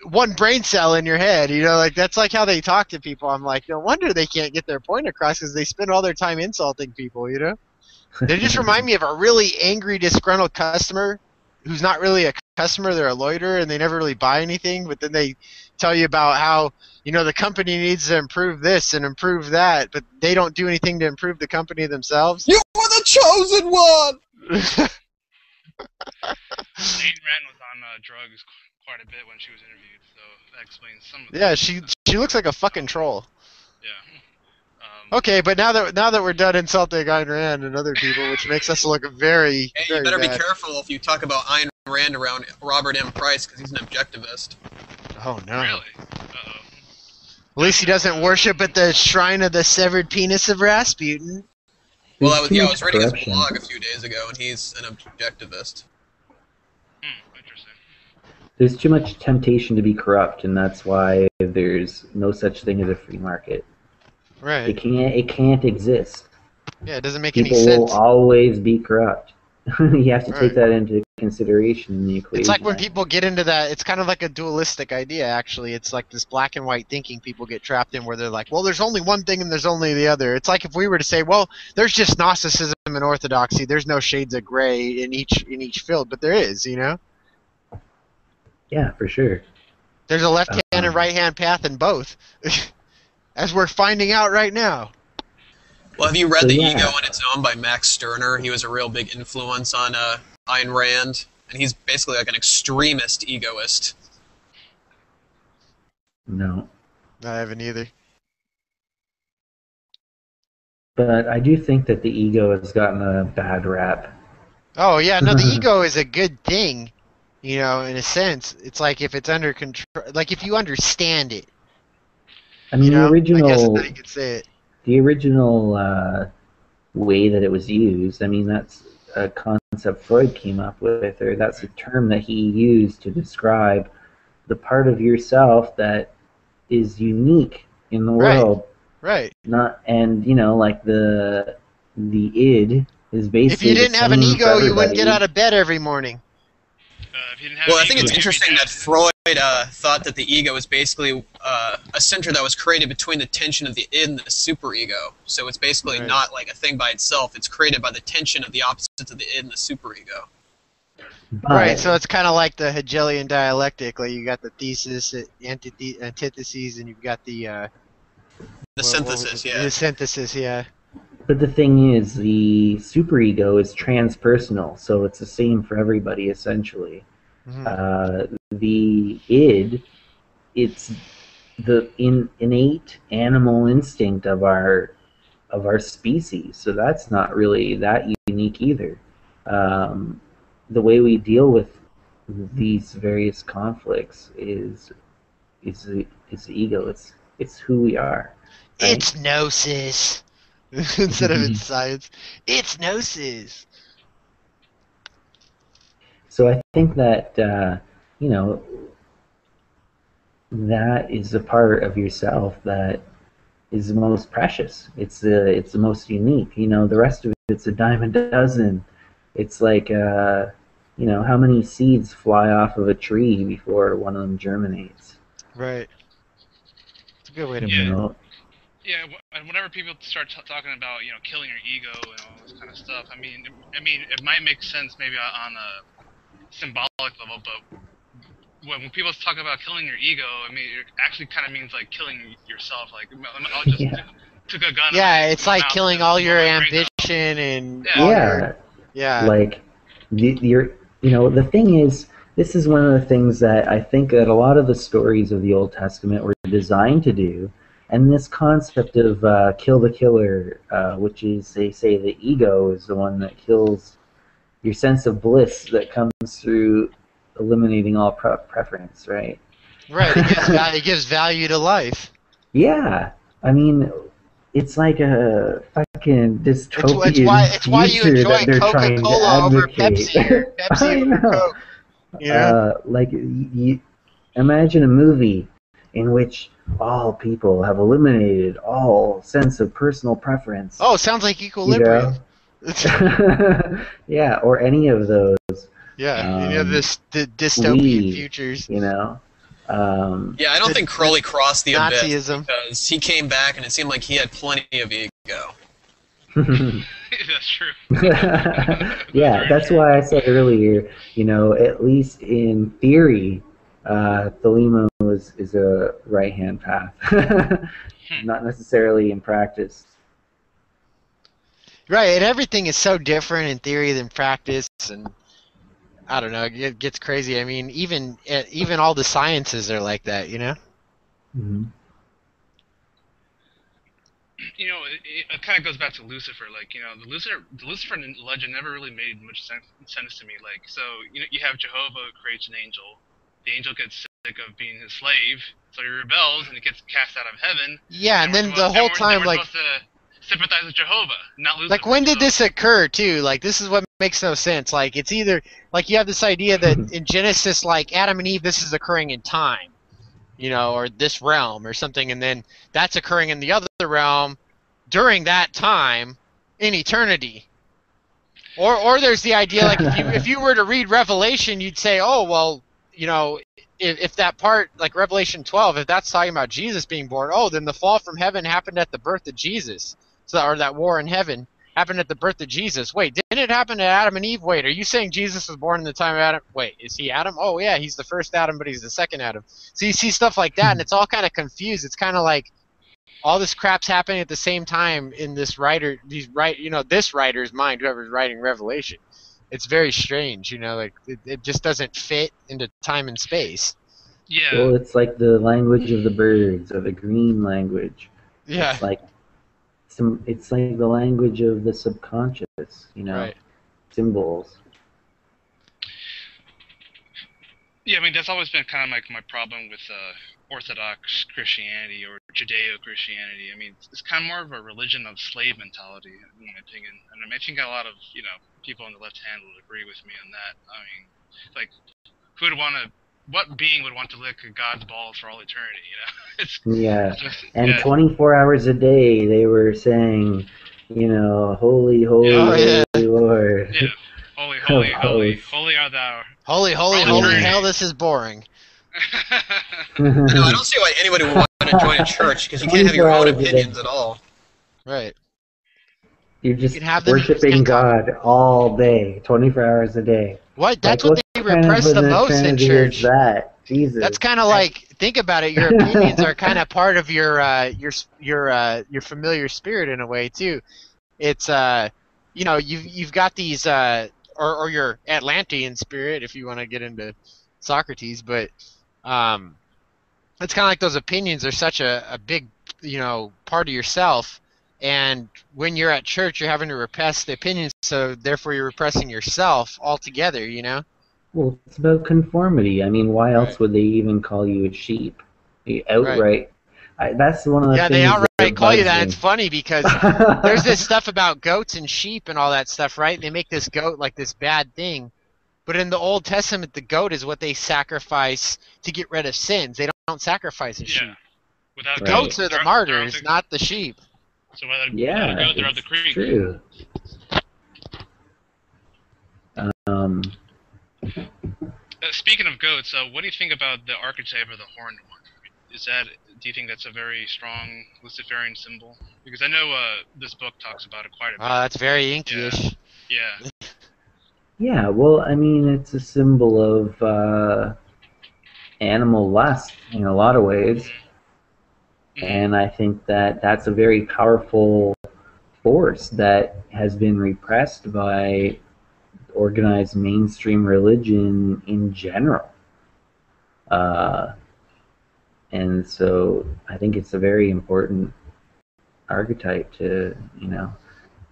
one brain cell in your head. Like that's like how they talk to people. I'm like, no wonder they can't get their point across because they spend all their time insulting people. They just remind me of a really angry, disgruntled customer who's not really a customer, they're a loiterer, and they never really buy anything, but then they tell you about how, the company needs to improve this and improve that, but they don't do anything to improve the company themselves. You were the chosen one! Ayn Rand was on drugs quite a bit when she was interviewed, so that explains some of Yeah, she looks like a fucking troll. Yeah. Okay, but now that we're done insulting Ayn Rand and other people, which makes us look very, Hey, very you better bad. be careful if you talk about Ayn Rand around Robert M. Price, because he's an objectivist. Oh no! Really? Uh-oh. At least he doesn't worship at the shrine of the severed penis of Rasputin. Well, I was reading his corruption. blog a few days ago, and he's an objectivist. Interesting. There's too much temptation to be corrupt, and that's why there's no such thing as a free market. Right. It can't exist. Yeah, it doesn't make People any sense. will always be corrupt. You have to Right. take that into consideration in the equation. It's like when people get into that, it's kind of like a dualistic idea, actually. It's like this black and white thinking people get trapped in where they're like, well, there's only one thing and there's only the other. It's like if we were to say, well, there's just Gnosticism and Orthodoxy. There's no shades of gray in each field, but there is, Yeah, for sure. There's a left-hand and right-hand path in both, as we're finding out right now. Well, have you read So, The yeah. Ego on Its Own by Max Stirner? He was a real big influence on Ayn Rand, and he's basically like an extremist egoist. No. I haven't either. But I do think that the ego has gotten a bad rap. Oh, yeah, no, the ego is a good thing, in a sense. It's like if it's under control, like if you understand it. I mean, I guess that's the how you could say it. original way that it was used, I mean, that's a concept Freud came up with, or that's a term that he used to describe the part of yourself that is unique in the Right. world. Right. Like the id is basically If you didn't the have an same for ego, you wouldn't get everybody. out of bed every morning. If you didn't have Well, I ego, think it's you'd be interesting dead. that Freud thought that the ego is basically a center that was created between the tension of the id and the superego. So it's basically not like a thing by itself. It's created by the tension of the opposites of the id and the superego. Right, so it's kind of like the Hegelian dialectic. Like you got the thesis, antitheses, and you've got the synthesis. Yeah. The synthesis. Yeah. But the thing is, the superego is transpersonal, so it's the same for everybody essentially. Mm-hmm. The id, it's the innate animal instinct of our species, so that's not really that unique either. The way we deal with these various conflicts is the ego. It's who we are. Right? It's gnosis. Instead of it's science, it's gnosis. So I think that that is the part of yourself that is the most precious. It's the most unique. The rest of it's a dime a dozen. It's like how many seeds fly off of a tree before one of them germinates. Right. It's a good way to put it. Yeah, and whenever people start talking about killing your ego and all this kind of stuff, I mean, it might make sense maybe on a symbolic level, but when people talk about killing your ego, I mean, it actually kind of means like killing yourself. Like, I'll just took a gun. Yeah, it's like killing all your ambition and Like the thing is, this is one of the things that I think that a lot of the stories of the Old Testament were designed to do. And this concept of kill the killer, which is, they say the ego is the one that kills your sense of bliss that comes through eliminating all preference, right? Right, it gives value to life. Yeah, I mean, it's like a fucking dystopian it's why you enjoy Coca-Cola over Pepsi or Pepsi over Coke. Yeah. Like, you imagine a movie in which all people have eliminated all sense of personal preference. Oh, sounds like Equilibrium. Yeah, or any of those. Yeah, the dystopian futures. Yeah, I don't think Crowley crossed the Nazism. abyss because he came back and it seemed like he had plenty of ego. That's true. Yeah, that's why I said earlier, at least in theory, Thelema is a right-hand path. Not necessarily in practice. Right, and everything is so different in theory than practice, and I don't know, it gets crazy. I mean, even all the sciences are like that, Mm-hmm. It kind of goes back to Lucifer. Like, the Lucifer legend never really made much sense to me. Like, so you have Jehovah who creates an angel. The angel gets sick of being his slave, so he rebels and he gets cast out of heaven. Yeah, and then the whole time, like, supposed to sympathize with Jehovah, not Lucifer. Like, when did this occur, too? Like, this is what makes no sense. Like, it's either, like, you have this idea that in Genesis, like, Adam and Eve, this is occurring in time, or this realm or something, and then that's occurring in the other realm during that time in eternity. Or there's the idea, like, if you were to read Revelation, you'd say, oh, well, if that part, like Revelation 12, if that's talking about Jesus being born, oh, then the fall from heaven happened at the birth of Jesus. Or that war in heaven happened at the birth of Jesus. Wait, didn't it happen to Adam and Eve? Wait, are you saying Jesus was born in the time of Adam? Wait, is he Adam? Oh, yeah, he's the first Adam, but he's the second Adam. So you see stuff like that, and it's all kind of confused. It's kind of like all this crap's happening at the same time in this this writer's mind, whoever's writing Revelation. It's very strange, like it just doesn't fit into time and space. Yeah. Well, it's like the language of the birds, or the green language. Yeah. It's like the language of the subconscious, right. Symbols. Yeah, I mean, that's always been kind of like my problem with Orthodox Christianity or Judeo-Christianity. I mean, it's kind of more of a religion of slave mentality, in my opinion. And I think a lot of, people on the left hand will agree with me on that. I mean, like, what being would want to lick God's balls for all eternity, Yeah, and 24 hours a day they were saying, holy, holy, holy Lord. Yeah, holy art thou. Holy, hell, this is boring. No, I don't see why anybody would want to join a church, because you can't have your own opinions at all. Right. You're just You can have them worshiping God all day, 24 hours a day. What? That's like, what they repress the most in Trinity church. Is that? Jesus. That's kind of like, think about it. Your opinions are kind of part of your familiar spirit in a way too. It's you know, you've got these or your Atlantean spirit if you want to get into Socrates, but it's kind of like those opinions are such a big, you know, part of yourself. And when you're at church, you're having to repress the opinions, so therefore you're repressing yourself altogether, you know? Well, it's about conformity. I mean, why else would they even call you a sheep? Outright. That's one of the things. Yeah, they outright call you that. Me. It's funny because there's this stuff about goats and sheep and all that stuff, right? They make this goat like this bad thing. But in the Old Testament, the goat is what they sacrifice to get rid of sins. They don't sacrifice a sheep. Without goats are the martyrs, not the sheep. So without a goat, they're out the creek. True. Speaking of goats, what do you think about the archetype of the horned one? Do you think that's a very strong Luciferian symbol? Because I know this book talks about it quite a bit. That's very inky-ish. Yeah. Yeah, well, I mean, it's a symbol of animal lust in a lot of ways. Mm-hmm. And I think that that's a very powerful force that has been repressed by organized mainstream religion in general. And so I think it's a very important archetype to, you know,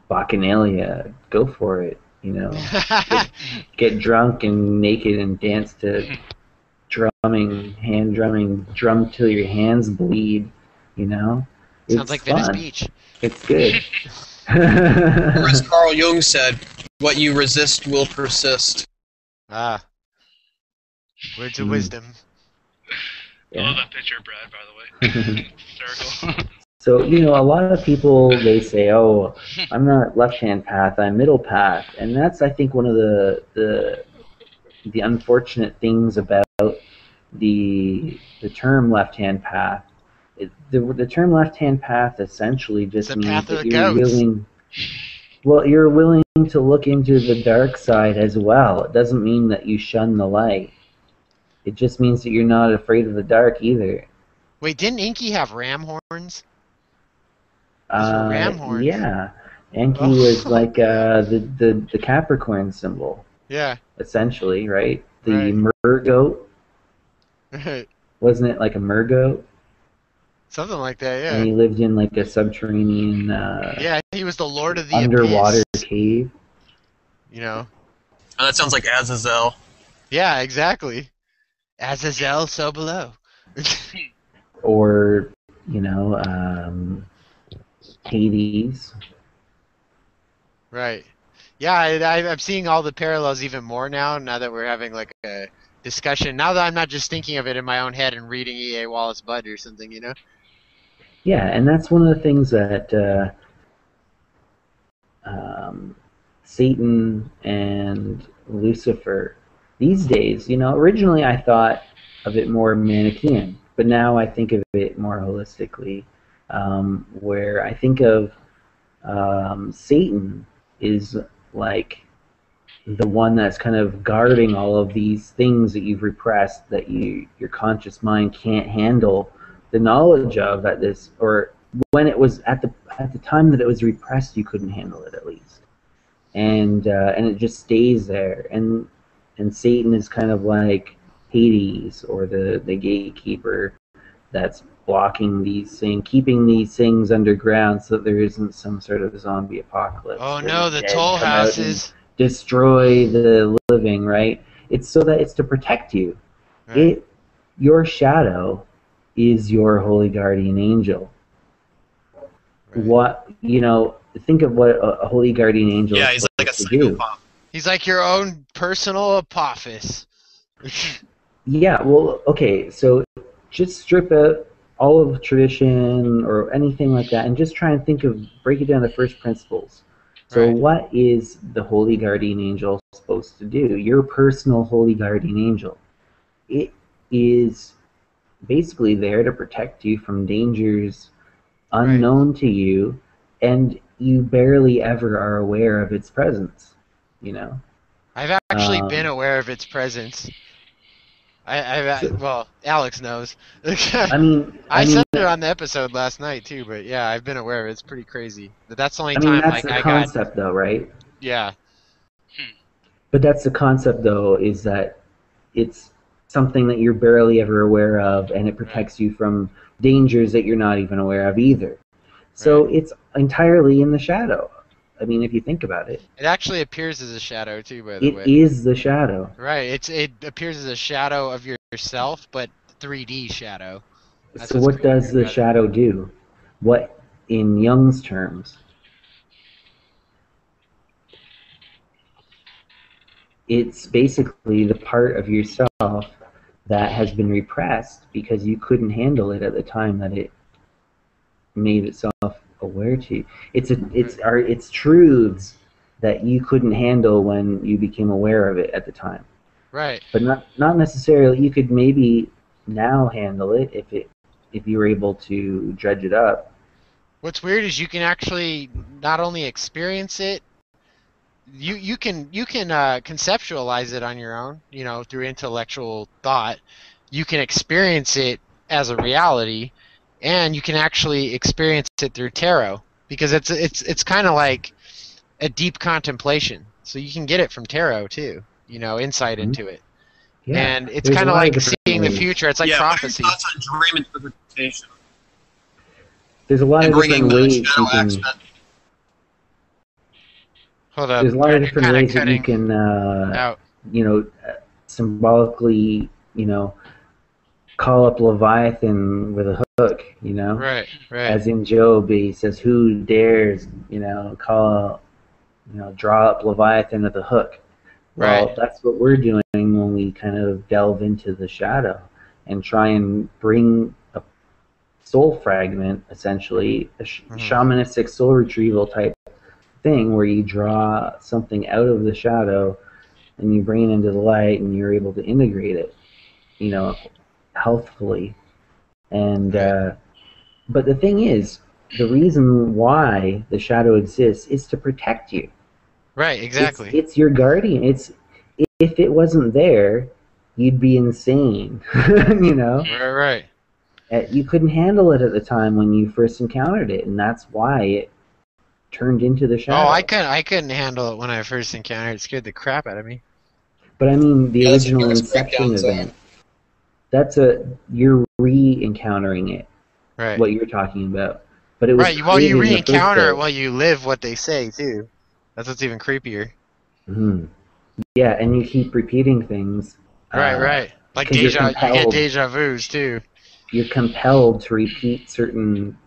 Bacchanalia, go for it, you know. get drunk and naked and dance to hand drumming, drum till your hands bleed, you know. Sounds like Venice Beach. It's good. Or as Carl Jung said, what you resist will persist. Ah. Words of wisdom. I love that picture, Brad, by the way. Hysterical. So, you know, a lot of people, they say, oh, I'm not left-hand path, I'm middle path. And that's, I think, one of the unfortunate things about the term left-hand path. The term left-hand path essentially just means that you're willing to look into the dark side as well. It doesn't mean that you shun the light. It just means that you're not afraid of the dark either. Wait, didn't Enki have ram horns? Ram horns. Yeah. Enki was like the Capricorn symbol. Yeah. Essentially, right? The mer goat. Right. Wasn't it like a mer goat? Something like that, yeah. And he lived in like a subterranean yeah, he was the lord of the underwater abyss. Cave. You know? Oh, that sounds like Azazel. Yeah, exactly. Azazel, so below. Or, you know, Hades. Right. Yeah, I'm seeing all the parallels even more now that we're having like a discussion. Now that I'm not just thinking of it in my own head and reading E.A. Wallace Budd or something, you know? Yeah, and that's one of the things that Satan and Lucifer these days, you know, originally I thought of it more Manichaean, but now I think of it more holistically, where I think of Satan is like the one that's kind of guarding all of these things that you've repressed, that your conscious mind can't handle the knowledge of at this, or when it was at the time that it was repressed, you couldn't handle it at least, and it just stays there, and Satan is kind of like Hades, or the gatekeeper that's blocking these things, keeping these things underground so that there isn't some sort of zombie apocalypse. Oh no, the toll houses. Destroy the living, right? It's so that it's to protect you. Right. Your shadow is your holy guardian angel. Right. What, you know, think of what a holy guardian angel is he's like a psychopath. He's like your own personal Apophis. Yeah, well, okay, so just strip out all of tradition or anything like that and just try and break it down to first principles. So what is the holy guardian angel supposed to do? Your personal holy guardian angel. is basically there to protect you from dangers unknown to you, and you barely ever are aware of its presence, you know? I've actually been aware of its presence. Well, Alex knows. I said it on the episode last night too, but yeah, I've been aware of it. It's pretty crazy. But that's the only time that's the concept, though, right? Yeah. But that's the concept, though, is that it's something that you're barely ever aware of, and it protects you from dangers that you're not even aware of either. So it's entirely in the shadow. I mean, if you think about it. It actually appears as a shadow, too, by the way. It is the shadow. Right. It appears as a shadow of yourself, but 3D shadow. So what does the shadow do? What, in Jung's terms? It's basically the part of yourself that has been repressed because you couldn't handle it at the time that it made itself aware to you. It's truths that you couldn't handle when you became aware of it at the time. Right. But not necessarily. You could maybe now handle it if you were able to dredge it up. What's weird is you can actually not only experience it, you can conceptualize it on your own, you know, through intellectual thought. You can experience it as a reality, and you can actually experience it through tarot, because it's kind of like a deep contemplation. So you can get it from tarot too, you know, insight into it. Yeah. And it's kind of like seeing the future. It's like prophecy. What are your thoughts on dream interpretation? There's a lot of different ways you can. Hold up. There's a lot of different ways that you can, you know, symbolically, you know, call up Leviathan with a hook, you know? Right. As in Job, he says, who dares, you know, draw up Leviathan with a hook? Well, that's what we're doing when we kind of delve into the shadow and try and bring a soul fragment, essentially, a shamanistic soul retrieval type thing where you draw something out of the shadow and you bring it into the light and you're able to integrate it, you know, healthfully. And but the thing is, the reason why the shadow exists is to protect you. Right, exactly. It's your guardian. If it wasn't there, you'd be insane, you know? Right. You couldn't handle it at the time when you first encountered it, and that's why it turned into the shadow. Oh, I couldn't handle it when I first encountered it. It scared the crap out of me. But I mean, the original Inception event, you're re-encountering it. Right. What you're talking about. But it was well, you re-encounter it while you live what they say, too. That's what's even creepier. Yeah, and you keep repeating things. Right. Like you get deja vus, too. You're compelled to repeat certain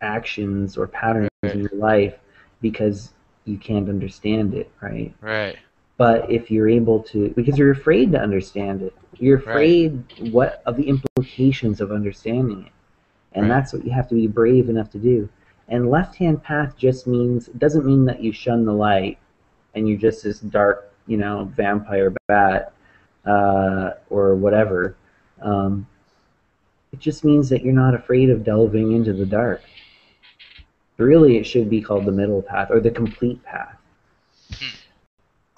actions or patterns in your life because you can't understand it, right? Right. But if you're able to, because you're afraid to understand it, you're afraid of the implications of understanding it, and that's what you have to be brave enough to do. And left-hand path doesn't mean that you shun the light and you're just this dark, you know, vampire bat or whatever. It just means that you're not afraid of delving into the dark. Really, it should be called the middle path or the complete path.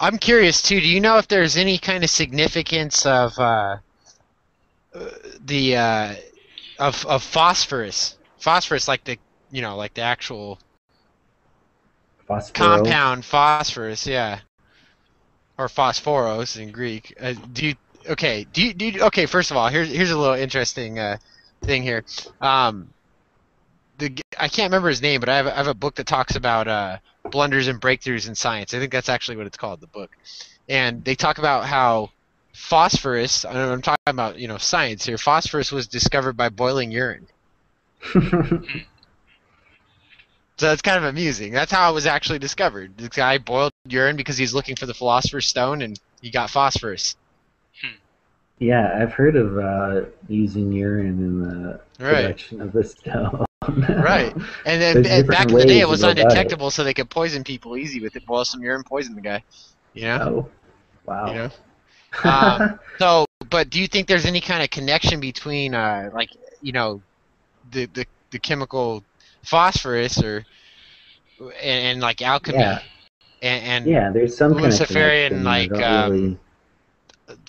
I'm curious too. Do you know if there's any kind of significance of of phosphorus? Phosphorus, like the actual compound phosphorus, yeah, or phosphoros in Greek. Okay, first of all, here's a little interesting thing here. I can't remember his name, but I have a book that talks about blunders and breakthroughs in science. I think that's actually what it's called, the book. And they talk about how phosphorus, I'm talking about, you know, science here, phosphorus was discovered by boiling urine. So it's kind of amusing. That's how it was actually discovered. This guy boiled urine because he's looking for the Philosopher's Stone, and he got phosphorus. Yeah, I've heard of using urine in the production of the stone. Right. And then back in the day, it was undetectable, so they could poison people easy with it. Boil some urine, poison the guy. You know? Oh, wow. You know? But do you think there's any kind of connection between, like, you know, the chemical phosphorus and like alchemy Yeah, and yeah. There's some kind of Luciferian connection. I like don't really.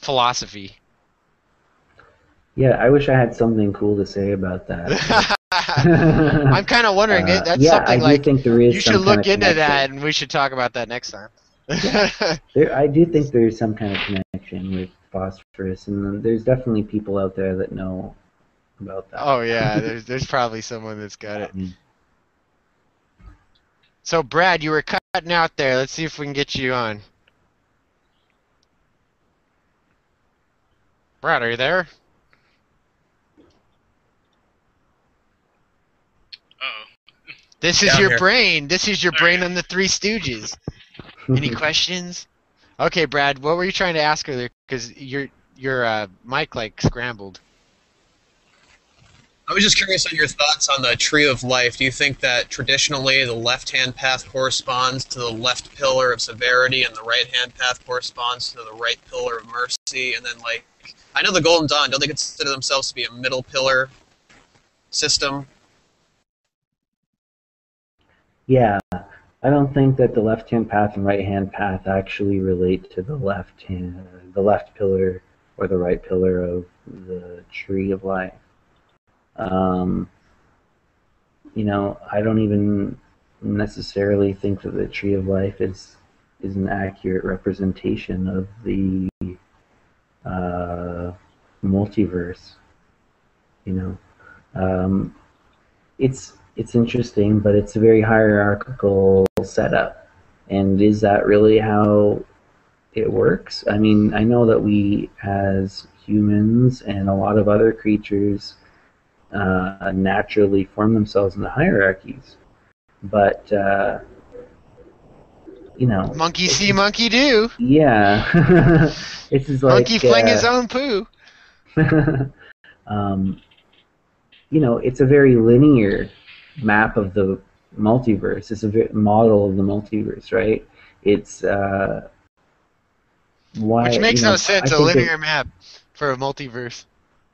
philosophy? Yeah, I wish I had something cool to say about that. I'm kind of wondering. That's yeah, something I do think there is you some should kind look of into connection. that, and we should talk about that next time. I do think there is some kind of connection with phosphorus, and there's definitely people out there that know about that. Oh yeah, there's probably someone that's got it. So Brad, you were cutting out there. Let's see if we can get you on. Brad, are you there? Uh-oh. This is Down your here. brain. This is your brain on the Three Stooges. Any questions? Okay, Brad, what were you trying to ask earlier? Because your mic like scrambled. I was just curious on your thoughts on the Tree of Life. Do you think that traditionally the left-hand path corresponds to the left pillar of severity and the right-hand path corresponds to the right pillar of mercy? And then, like, I know the Golden Dawn, don't they consider themselves to be a middle pillar system? Yeah, I don't think that the left-hand path and right-hand path actually relate to the left pillar or the right pillar of the Tree of Life. You know, I don't even necessarily think that the Tree of Life is an accurate representation of the multiverse. You know, it's interesting, but it's a very hierarchical setup. And is that really how it works? I mean, I know that we as humans and a lot of other creatures naturally form themselves into hierarchies, but you know, Monkey see, monkey do. yeah, this is like Monkey fling his own poo. You know, it's a very linear map of the multiverse. It's a model of the multiverse, right? It's why, Which makes no sense, a linear map. map for a multiverse.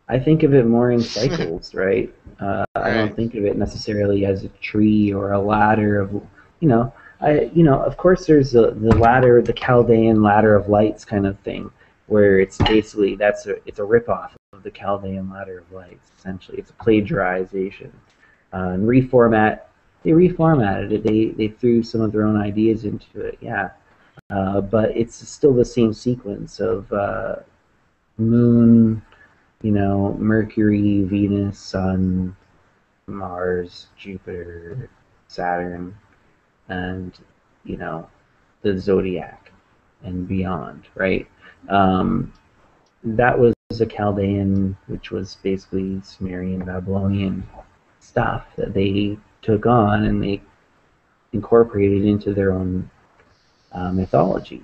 I think of it more in cycles, right? I Right. don't think of it necessarily as a tree or a ladder of, you know, of course there's the ladder, the Chaldean ladder of lights kind of thing, where it's basically it's a ripoff of the Chaldean ladder of lights. Essentially, it's a plagiarization, and they reformatted it. They threw some of their own ideas into it, yeah, but it's still the same sequence of moon. You know, Mercury, Venus, Sun, Mars, Jupiter, Saturn, and, you know, the zodiac and beyond, right? That was a Chaldean, which was basically Sumerian, Babylonian stuff that they took on and they incorporated into their own mythology.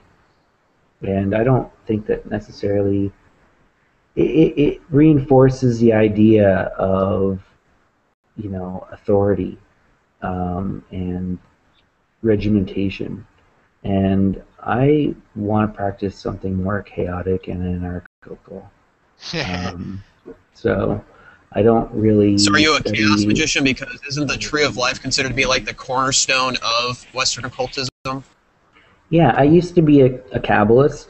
And I don't think that necessarily it reinforces the idea of, you know, authority and regimentation. And I want to practice something more chaotic and anarchical. So I don't really. So are you a chaos magician? Because isn't the Tree of Life considered to be like the cornerstone of Western occultism? Yeah, I used to be a Kabbalist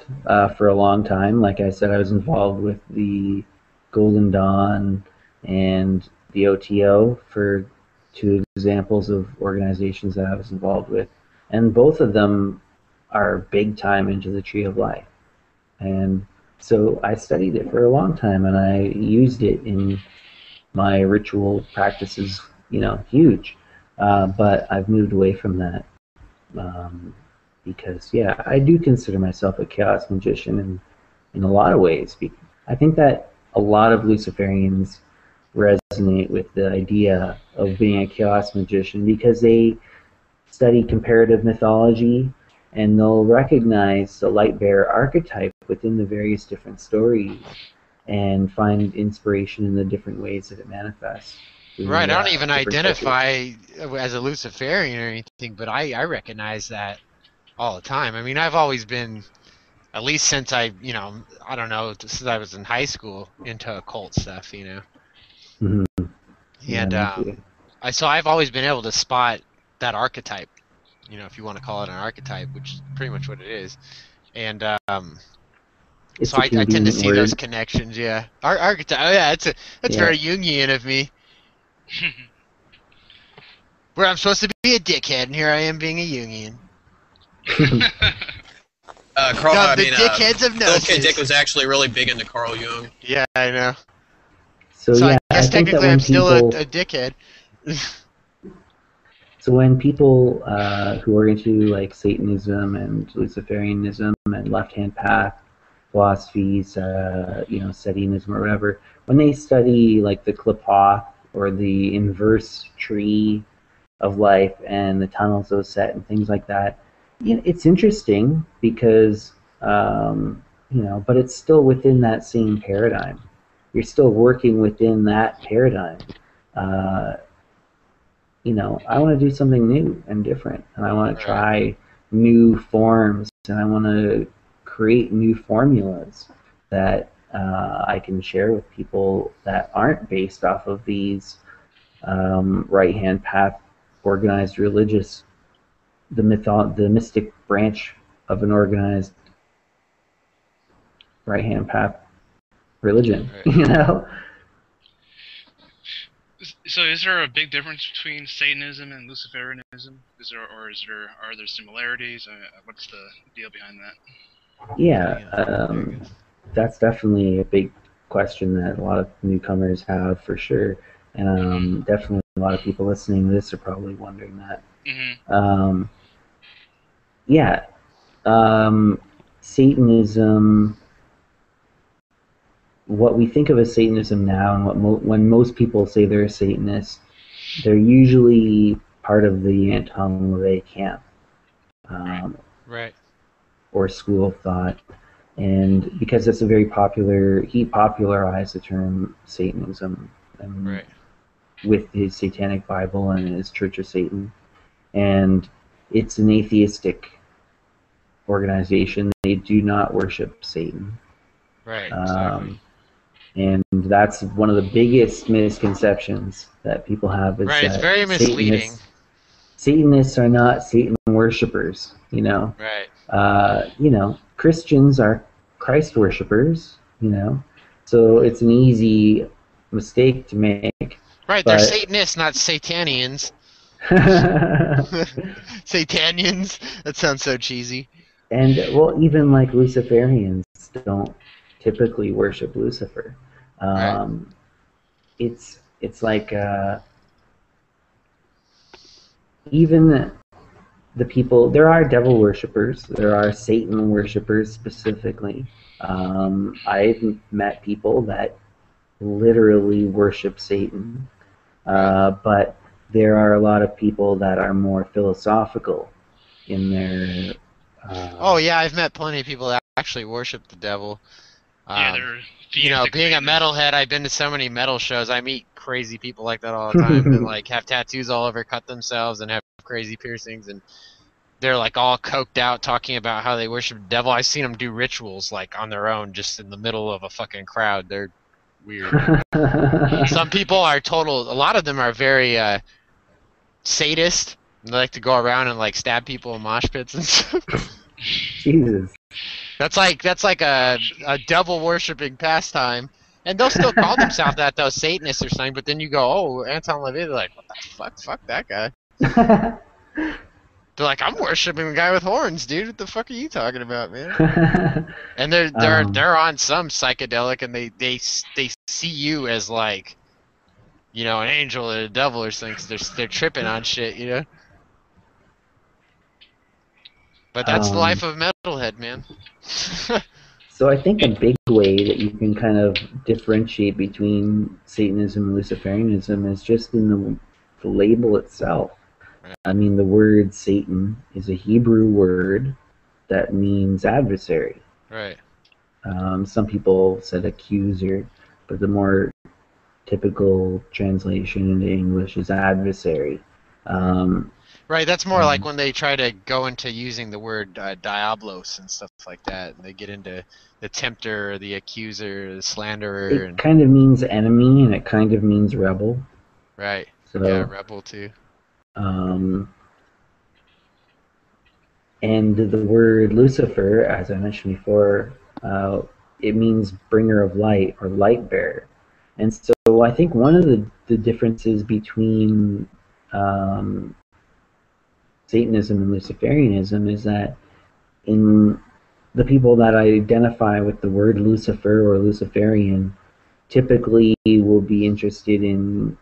for a long time. Like I said, I was involved with the Golden Dawn and the OTO for two examples of organizations that I was involved with. And both of them are big time into the Tree of Life. And so I studied it for a long time, and I used it in my ritual practices, you know, huge. But I've moved away from that. Because, yeah, I do consider myself a chaos magician in a lot of ways. I think that a lot of Luciferians resonate with the idea of being a chaos magician because they study comparative mythology and they'll recognize the light bearer archetype within the various different stories and find inspiration in the different ways that it manifests. Right, I don't even identify as a Luciferian or anything, but I recognize that all the time. I mean, I've always been at least since I don't know, since I was in high school into occult stuff, Mhm. And Yeah, me too. I've always been able to spot that archetype, if you want to call it an archetype, which is pretty much what it is. And It's so a I tend to convenient see those word. connections. Yeah, archetype. Oh yeah, that's Yeah. very Jungian of me. Where I'm supposed to be a dickhead, and here I am being a Jungian. Dickheads of Philip K. Gnosis. Dick was actually really big into Carl Jung. Yeah, I know. So So yeah, I guess think that technically when I'm still people, a dickhead. so when people who are into like Satanism and Luciferianism and left-hand path philosophies, Setianism or whatever, when they study like the Qliphoth or the inverse tree of life and the tunnels that was set and things like that, it's interesting because but it's still within that same paradigm. You're still working within that paradigm. I want to do something new and different, and I want to try new forms, and I want to create new formulas that I can share with people that aren't based off of these right-hand path organized religious, the mystic branch of an organized right-hand path religion. So is there a big difference between Satanism and Luciferianism? Are there similarities? What's the deal behind that? Yeah, that's definitely a big question that a lot of newcomers have for sure, and definitely a lot of people listening to this are probably wondering that. Mm-hmm. Satanism. What we think of as Satanism now, and when most people say they're a Satanist, they're usually part of the Anton LaVey camp, or school of thought, and because it's a very popular, he popularized the term Satanism, with his Satanic Bible and his Church of Satan, and it's an atheistic organization. They do not worship Satan. Exactly. And that's one of the biggest misconceptions that people have is that it's very misleading. Satanists are not Satan worshippers, Christians are Christ worshippers, so it's an easy mistake to make. They're Satanists, not Satanians. Satanians? That sounds so cheesy. And, even like Luciferians don't typically worship Lucifer. It's like even the people, there are devil worshippers, there are Satan worshippers specifically. I've met people that literally worship Satan, but there are a lot of people that are more philosophical in their I've met plenty of people that actually worship the devil. Being a metalhead, I've been to so many metal shows. I meet crazy people like that all the time, and like have tattoos all over, cut themselves, and have crazy piercings, and they're like all coked out, talking about how they worship the devil. I've seen them do rituals like on their own, just in the middle of a fucking crowd. They're weird. Some people are a lot of them are very sadist. They like to go around and like stab people in mosh pits and stuff. Jesus. That's like a devil worshipping pastime, and they'll still call themselves that though, Satanists or something. But then you go, oh, Anton LaVey, they're like, what the fuck that guy. They're like, I'm worshiping the guy with horns, dude. What the fuck are you talking about, man? And they're on some psychedelic, and they see you as like, an angel or a devil or something. 'Cause they're tripping on shit, But that's the life of a metalhead, man. So I think a big way that you can kind of differentiate between Satanism and Luciferianism is just in the label itself. I mean, the word Satan is a Hebrew word that means adversary. Some people said accuser, but the more typical translation into English is adversary. Right, that's more like when they try to go into using the word diablos and stuff like that, and they get into the tempter, the accuser, the slanderer. It kind of means enemy, and it kind of means rebel. Right. So, yeah, rebel too. And the word Lucifer, as I mentioned before, it means bringer of light or light bearer. And so I think one of the differences between Satanism and Luciferianism is that in the people that identify with the word Lucifer or Luciferian typically will be interested in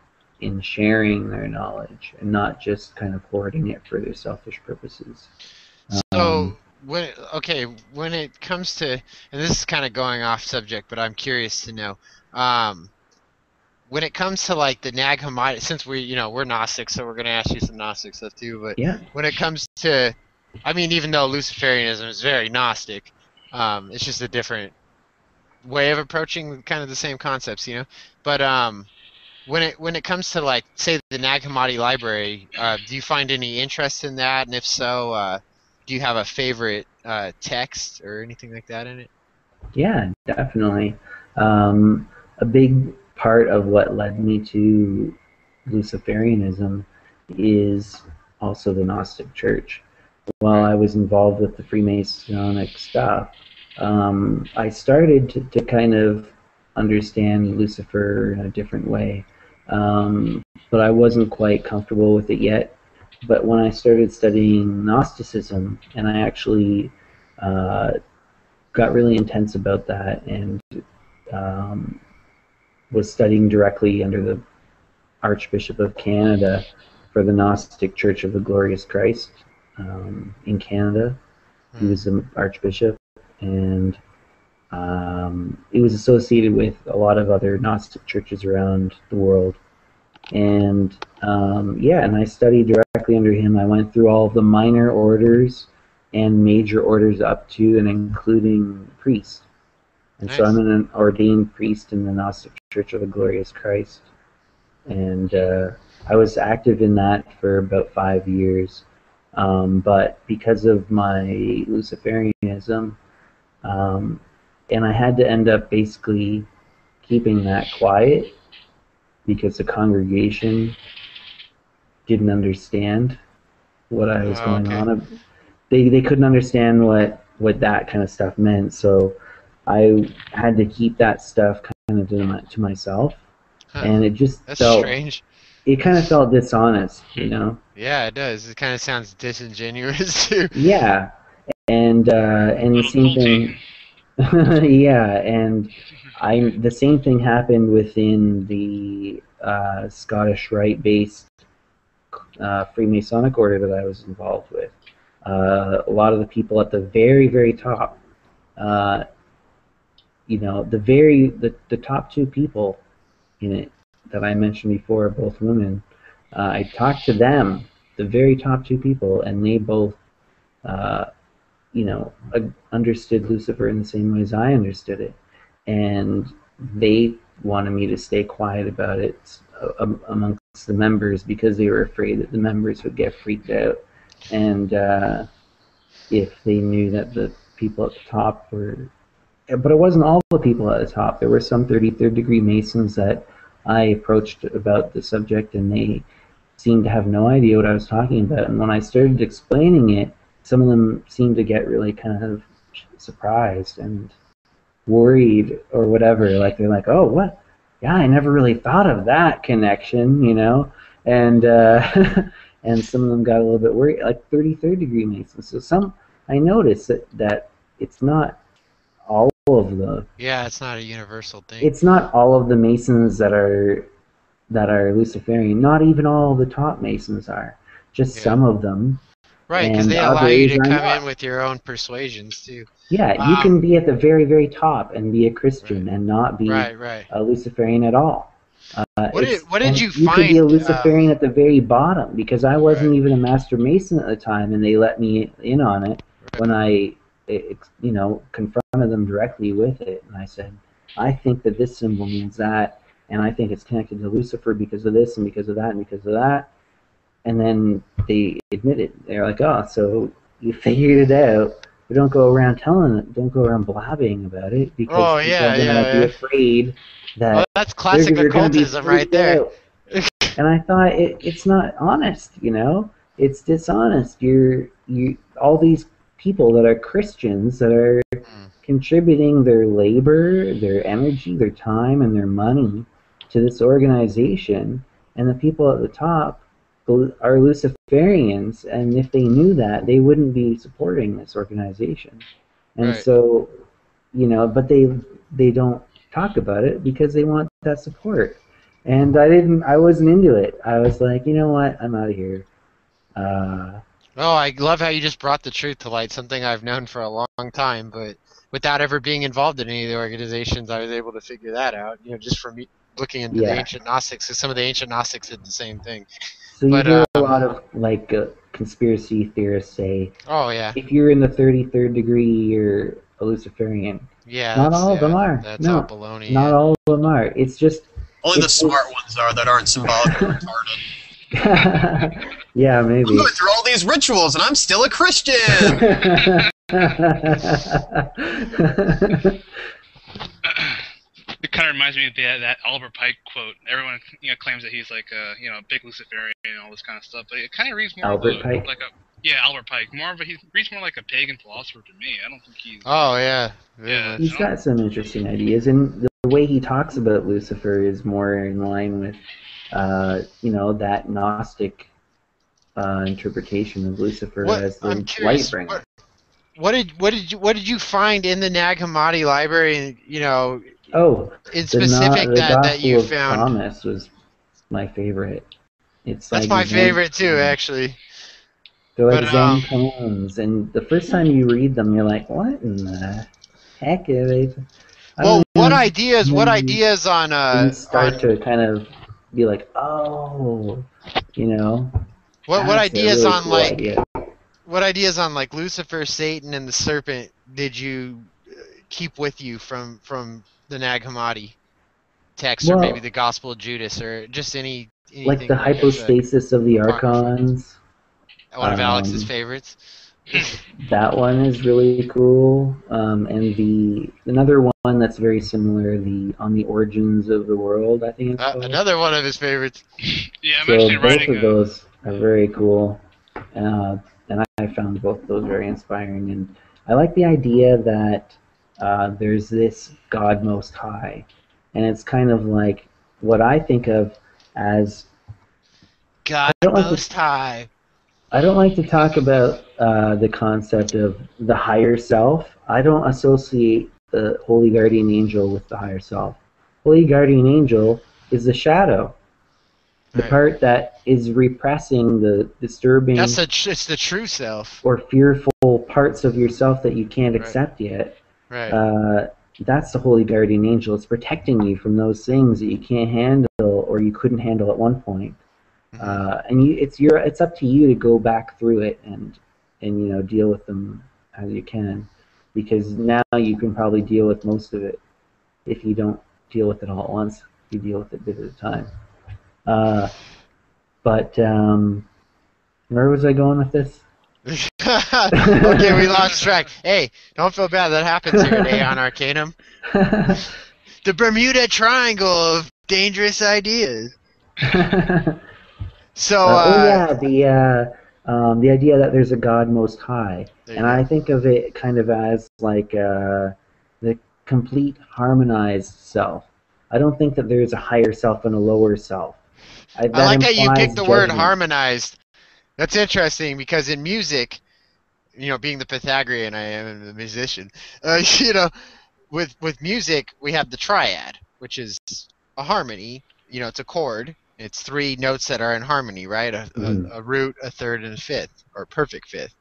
sharing their knowledge and not just kind of hoarding it for their selfish purposes. So when it comes to, and this is kind of going off subject, but I'm curious to know, when it comes to like the Nag Hammadi, since we're Gnostics, so we're gonna ask you some Gnostic stuff too. But yeah. When it comes to, I mean, even though Luciferianism is very Gnostic, it's just a different way of approaching kind of the same concepts, But when it comes to like say the Nag Hammadi library, do you find any interest in that? And if so, do you have a favorite text or anything like that in it? Yeah, definitely. A big part of what led me to Luciferianism is also the Gnostic Church. While I was involved with the Freemasonic stuff, I started to kind of understand Lucifer in a different way, but I wasn't quite comfortable with it yet. But when I started studying Gnosticism, and I actually got really intense about that, and was studying directly under the Archbishop of Canada for the Gnostic Church of the Glorious Christ in Canada. He was the Archbishop, and it was associated with a lot of other Gnostic churches around the world. And and I studied directly under him. I went through all of the minor orders and major orders up to and including priest. And Nice. So I'm an ordained priest in the Gnostic Church of the Glorious Christ. And I was active in that for about 5 years. But because of my Luciferianism, and I had to end up basically keeping that quiet because the congregation didn't understand what I was going on. They couldn't understand what that kind of stuff meant, so I had to keep that stuff kind of to myself. And it just felt strange. It kind of felt dishonest, Yeah, it does. It kind of sounds disingenuous too. Yeah, and the same thing. Yeah, and the same thing happened within the Scottish Rite-based Freemasonic order that I was involved with. A lot of the people at the very, very top, the top two people in it that I mentioned before, both women. I talked to them, the very top two people, and they both, understood Lucifer in the same way as I understood it, and they wanted me to stay quiet about it amongst the members because they were afraid that the members would get freaked out, and if they knew that the people at the top were. But it wasn't all the people at the top. There were some 33rd degree Masons that I approached about the subject, and they seemed to have no idea what I was talking about. And when I started explaining it, some of them seemed to get really kind of surprised and worried or whatever. Like they're like, "Oh, what? Yeah, I never really thought of that connection," And and some of them got a little bit worried, like 33rd degree Masons. So I noticed that it's not all of the. Yeah, it's not a universal thing. It's not all of the Masons that are Luciferian. Not even all the top Masons are. Just some of them. Right, because they allow you to come in with your own persuasions too. Yeah, you can be at the very, very top and be a Christian and not be a Luciferian at all. What did you find? You could be a Luciferian at the very bottom, because I wasn't even a Master Mason at the time, and they let me in on it when I, confronted them directly with it, and I said, I think that this symbol means that, and I think it's connected to Lucifer because of this and because of that and because of that. And then they admit it. They're like, oh, so you figured it out. But don't go around don't go around blabbing about it, because people are going to be afraid that well, that's classic occultism right there. And I thought it's not honest, It's dishonest. You all these people that are Christians that are contributing their labor, their energy, their time, and their money to this organization, and the people at the top are Luciferians, and if they knew that, they wouldn't be supporting this organization. And so, but they don't talk about it because they want that support. And I wasn't into it. I was like, you know what, I'm out of here. I love how you just brought the truth to light, something I've known for a long time, but without ever being involved in any of the organizations, I was able to figure that out, just from looking into the ancient Gnostics, because some of the ancient Gnostics did the same thing. So you hear a lot of conspiracy theorists say, "Oh yeah, if you're in the 33rd degree, you're a Luciferian." Yeah, not all of them are. That's all baloney. Not all of them are. It's just only the smart ones are that aren't symbolically retarded. Yeah, maybe. I'm going through all these rituals, and I'm still a Christian. It kind of reminds me of that Albert Pike quote. Everyone, claims that he's like a big Luciferian and all this kind of stuff, but it kind of reads more Albert Pike. Albert Pike. He reads more like a pagan philosopher to me. I don't think he's. Oh yeah. He's got some interesting ideas, and the way he talks about Lucifer is more in line with, that Gnostic interpretation of Lucifer as the light bringer. What did you find in the Nag Hammadi library? In specific that you found. Thomas was my favorite. That's my favorite too, actually. They're like Zen poems, and the first time you read them, you're like, "What in the heck are they?" Well, what ideas on you start to kind of be like, "Oh, What ideas really on cool idea. What ideas on Lucifer, Satan, and the serpent did you keep with you from the Nag Hammadi text, or maybe the Gospel of Judas, or just anything like the hypostasis of the archons? One of Alex's favorites. That one is really cool. And another one that's very similar, on the origins of the world, I think it's called. Another one of his favorites. Yeah, I'm actually writing. Both of those are very cool. And I found both of those very inspiring. And I like the idea that there's this God Most High. And it's kind of like what I think of as God Most High. I don't like to talk about the concept of the higher self. I don't associate the Holy Guardian Angel with the higher self. Holy Guardian Angel is the shadow. The part that is repressing the disturbing... it's the true self. Or fearful parts of yourself that you can't accept yet. Right. That's the Holy Guardian Angel. It's protecting you from those things that you can't handle or you couldn't handle at one point. And it's up to you to go back through it and deal with them as you can, because now you can probably deal with most of it. If you don't deal with it all at once, you deal with it a bit at a time. But where was I going with this? Okay, we lost track. Hey, don't feel bad. That happens here at Aeon Arcanum. The Bermuda Triangle of dangerous ideas. So, the idea that there's a God Most High, and I think of it kind of as like the complete harmonized self. I don't think that there's a higher self and a lower self. I like how you picked the word harmonized. That's interesting, because in music, being the Pythagorean I am, the musician, with music we have the triad, which is a harmony. It's a chord. It's three notes that are in harmony, right? A root, a third, and a fifth, or perfect fifth.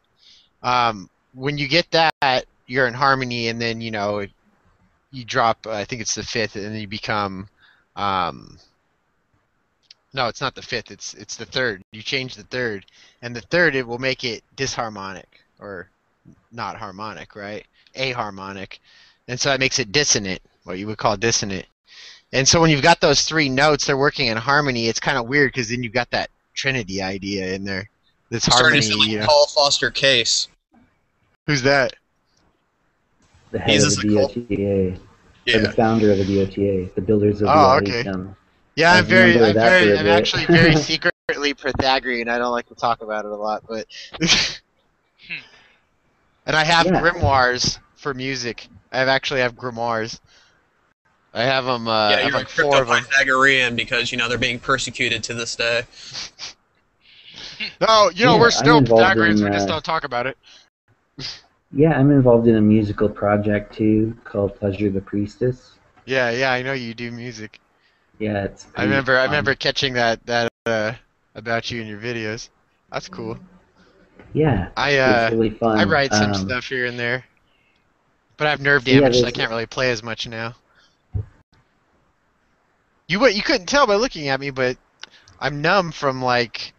When you get that, you're in harmony, and then you drop. I think it's the fifth, and then you become. No, it's not the fifth. It's the third. You change the third, and the third, it will make it disharmonic, or not harmonic, right? Aharmonic, and so that makes it dissonant. What you would call dissonant. And so when you've got those three notes, they're working in harmony. It's kind of weird, because then you've got that Trinity idea in there. This Starting harmony, to sound you like know. Paul Foster Case. Who's that? The head of the DOTA, or the founder of the DOTA, the builders of the Aeon. Yeah, I'm I'm actually very secretly Pythagorean. I don't like to talk about it a lot, but and I have grimoires for music. I actually have grimoires. I have them. Yeah, you're like 4 of them. Pythagorean because they're being persecuted to this day. No, we're still Pythagoreans. We just don't talk about it. Yeah, I'm involved in a musical project too called Pleasure the Priestess. Yeah, I know you do music. Yeah, it's. I remember catching that about you in your videos. That's cool. Yeah, it's really fun. I write some stuff here and there, but I have nerve damage, so I can't really play as much now. You couldn't tell by looking at me, but I'm numb from like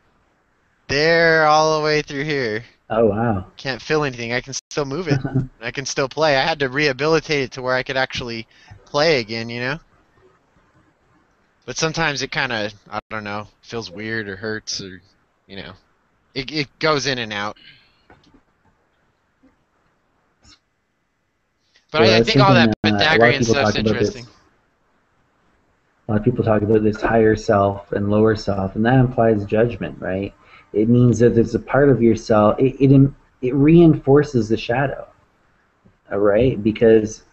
there all the way through here. Oh wow! Can't feel anything. I can still move it. I can still play. I had to rehabilitate it to where I could actually play again, But sometimes it kind of, I don't know, feels weird or hurts or, it goes in and out. But I think all that Pythagorean stuff's interesting. A lot of people talk about this higher self and lower self, and that implies judgment, right? It means that there's a part of yourself, it reinforces the shadow, all right? Because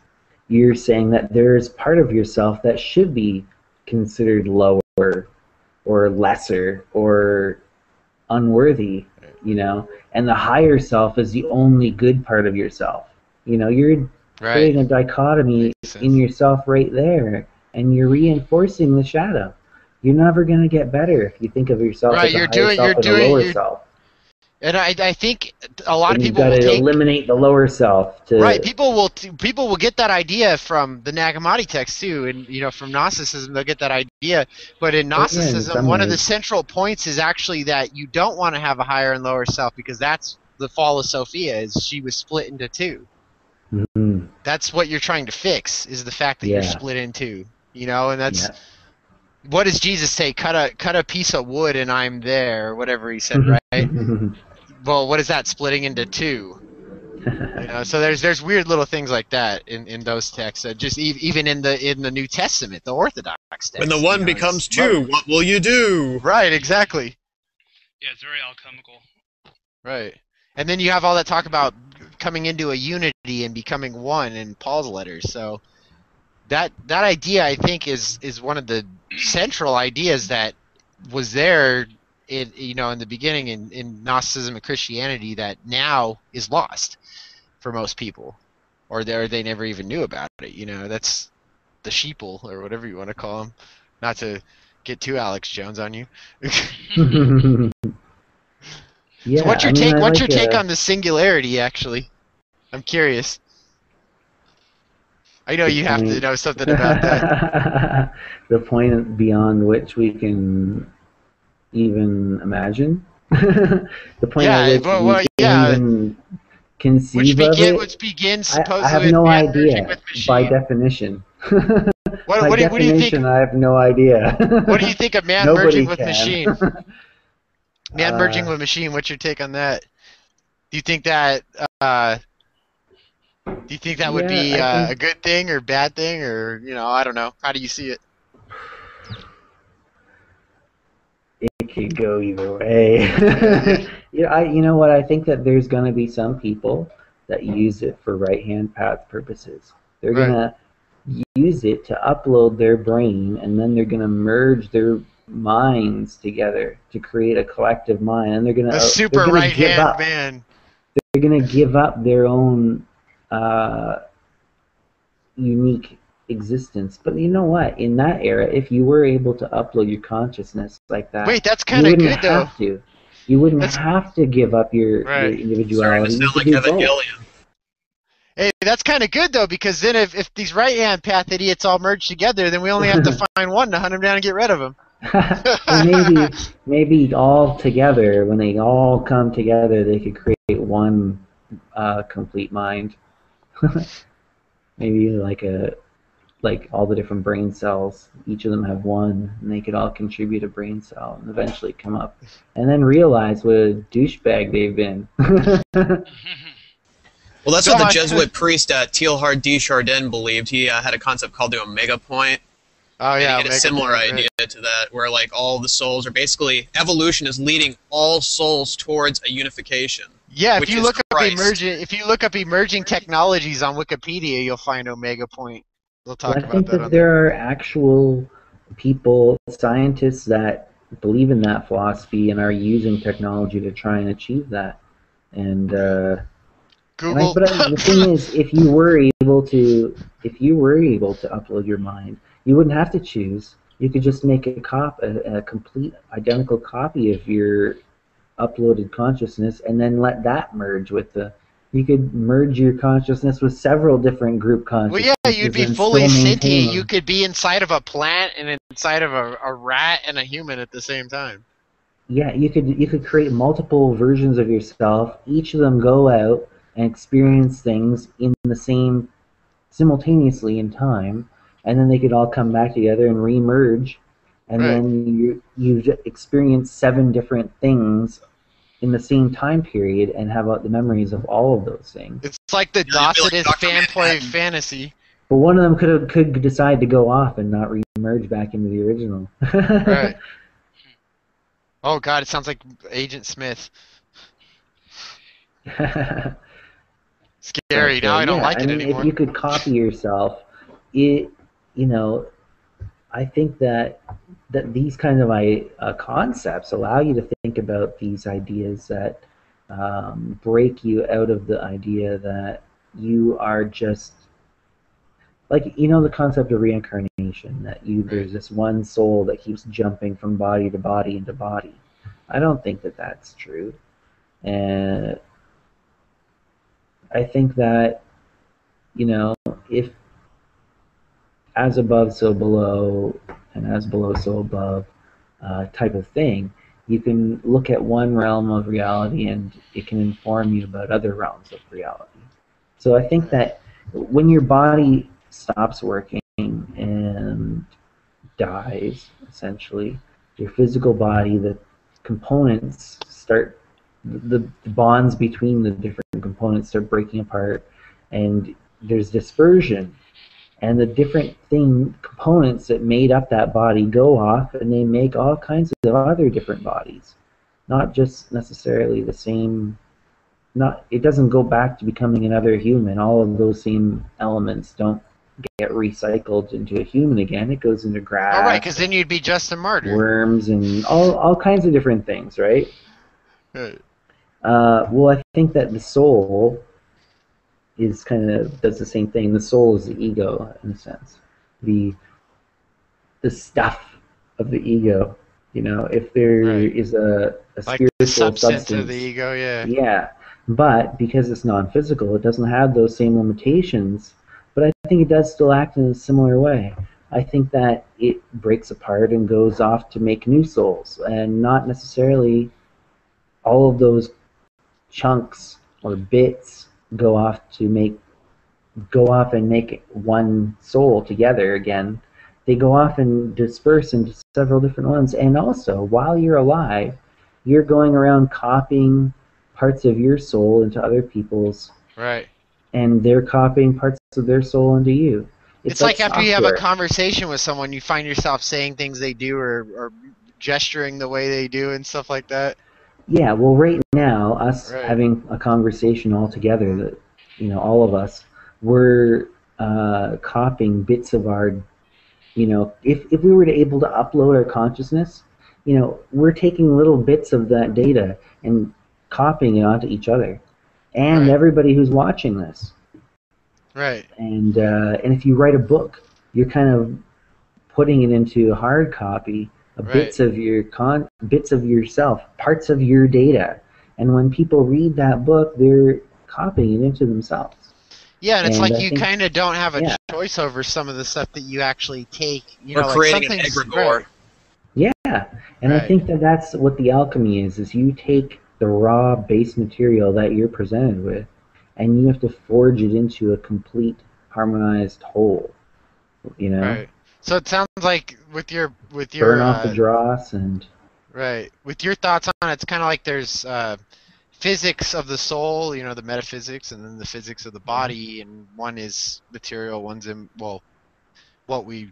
you're saying that there's part of yourself that should be considered lower or lesser or unworthy, and the higher self is the only good part of yourself. You're creating a dichotomy in yourself right there, and you're reinforcing the shadow. You're never going to get better if you think of yourself as a higher self and a lower self. And I think a lot of people will eliminate the lower self. People will get that idea from the Nag Hammadi text too, and from Gnosticism they'll get that idea. But in Gnosticism, one of the central points is actually that you don't want to have a higher and lower self, because that's the fall of Sophia. Is she was split into two. Mm-hmm. That's what you're trying to fix, is the fact that you're split in two. And that's what does Jesus say? Cut a piece of wood and I'm there, or whatever he said, right? Well, what is that? Splitting into two. So there's weird little things like that in those texts. Just even in the New Testament, the Orthodox text. When the one becomes two, what will you do? Right, exactly. Yeah, it's very alchemical. Right, and then you have all that talk about coming into a unity and becoming one in Paul's letters. So that idea, I think, is one of the central ideas that was there in the beginning in Gnosticism and Christianity that now is lost for most people, or they never even knew about it. That's the sheeple, or whatever you want to call them. Not to get too Alex Jones on you. Yeah, so what's your take? What's your take on the singularity? Actually, I'm curious. I know you have to know something about that. The point beyond which we can even imagine. The point at which we can even conceive of it. Which begins supposedly I have no idea by definition. What do you think? I have no idea. What do you think of man merging with machine? Man merging with machine. What's your take on that? Do you think that? Do you think that would be a good thing or bad thing, or I don't know. How do you see it? It could go either way. You know what? I think that there's going to be some people that use it for right-hand path purposes. They're going to use it to upload their brain, and then they're going to merge their minds together to create a collective mind, and they're going to super right-hand man. They're going to give up their own unique existence. But you know what? In that era, if you were able to upload your consciousness like that, wait, that's kind of good though. You wouldn't have to give up your individuality. Starting to sound like Evan Gilliam. Hey, that's kind of good though, because then if these right-hand path idiots all merge together, then we only have to find one to hunt them down and get rid of them. maybe all together, when they all come together, they could create one complete mind. Maybe like like all the different brain cells. Each of them have one, and they could all contribute a brain cell, and eventually come up, and then realize what a douchebag they've been. Well, that's what the Jesuit priest Teilhard de Chardin believed. He had a concept called the Omega Point. Oh yeah, and he had a similar idea to that, where like all the souls are basically evolution is leading all souls towards a unification. Yeah, if you look up emerging technologies on Wikipedia, you'll find Omega Point. We'll talk about that. I think that there are actual people, scientists that believe in that philosophy and are using technology to try and achieve that. And Google. But the thing is, if you were able to upload your mind, you wouldn't have to choose. You could just make a complete identical copy of your uploaded consciousness, and then let that merge with the. You could merge your consciousness with several different group consciousnesses. Well, yeah, you'd be fully sentient. You could be inside of a plant and inside of a rat and a human at the same time. Yeah, you could create multiple versions of yourself. Each of them go out and experience things in the same simultaneously in time, and then they could all come back together and re-merge, and then you've experienced 7 different things in the same time period and have the memories of all of those things. It's like the Docetus fanboy fantasy. But one of them could decide to go off and not re-merge back into the original. Right. Oh god, it sounds like Agent Smith. Scary. Now I don't like it anymore. If you could copy yourself, I think that these kind of concepts allow you to think about these ideas that break you out of the idea that you are just like, the concept of reincarnation, that there's this one soul that keeps jumping from body to body into body. I don't think that that's true. And I think that, if as above, so below, and as below, so above type of thing, you can look at one realm of reality and it can inform you about other realms of reality. So I think that when your body stops working and dies, essentially, your physical body, the components start, the bonds between the different components start breaking apart, and there's dispersion, and the different components that made up that body go off, and they make all kinds of other different bodies, not just necessarily the same. It doesn't go back to becoming another human. All of those same elements don't get recycled into a human again. It goes into grass. Oh, right, because then you'd be just a martyr. Worms and all kinds of different things, right? Right. Well, I think that the soul is does the same thing. The soul is the ego, in a sense. The stuff of the ego. If there is a like spiritual the substance substance of the ego, yeah. Yeah, but because it's non-physical, it doesn't have those same limitations. But I think it does still act in a similar way. I think that it breaks apart and goes off to make new souls, and not necessarily all of those chunks or bits go off and make one soul together again. They go off and disperse into several different ones. And also, while you're alive, you're going around copying parts of your soul into other people's. Right. And they're copying parts of their soul into you. It's like after you have a conversation with someone, you find yourself saying things they do or gesturing the way they do and stuff like that. Yeah, well, right now, us having a conversation all together, that all of us, we're copying bits of our, if we were able to upload our consciousness, we're taking little bits of that data and copying it onto each other, and everybody who's watching this. Right. And if you write a book, you're kind of putting it into a hard copy. Bits of bits of yourself, parts of your data, and when people read that book, they're copying it into themselves. Yeah, and it's like you kind of don't have a choice over some of the stuff that you actually take. Or creating an egregore. Yeah, and I think that that's what the alchemy is you take the raw base material that you're presented with, and you have to forge it into a complete harmonized whole. You know, Right. So it sounds like with your burn off the dross and. Right. With your thoughts on it, it's kind of like there's physics of the soul, you know, the metaphysics, and then the physics of the body, and one is material, one's what we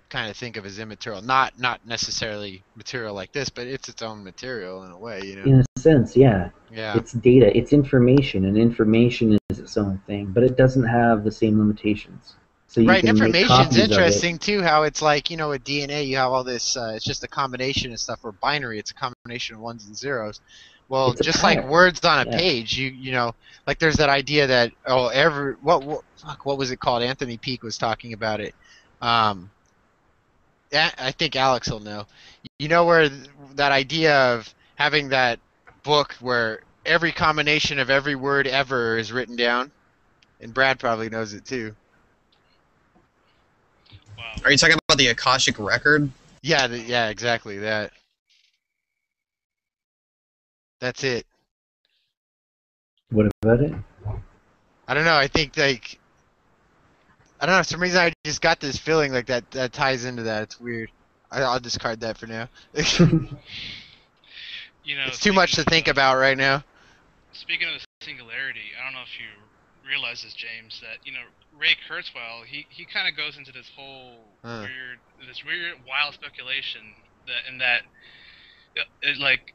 kind of think of as immaterial. Not necessarily material like this, but it's its own material in a way, you know. In a sense, yeah. Yeah. It's data, it's information, and information is its own thing, but it doesn't have the same limitations. So you Right, can make information's copies interesting of it. too, how it's like, you know, with DNA you have all this, it's just a combination of stuff, or binary, it's a combination of ones and zeros. Well, It's a just like pattern. words on a Yeah. page, you know, like there's that idea that, what was it called? Anthony Peake was talking about it. I think Alex will know. You know where that idea of having that book where every combination of every word ever is written down? And Brad probably knows it too. Wow. Are you talking about the Akashic record? Yeah, yeah, exactly that. That's it. What about it? I don't know. I think like I don't know. For some reason, I just got this feeling like that ties into that. It's weird. I'll discard that for now. You know, It's too much to think about right now. Speaking of the singularity, I don't know if you realize this, James, that, you know, Ray Kurzweil, he kind of goes into this whole weird, wild speculation that like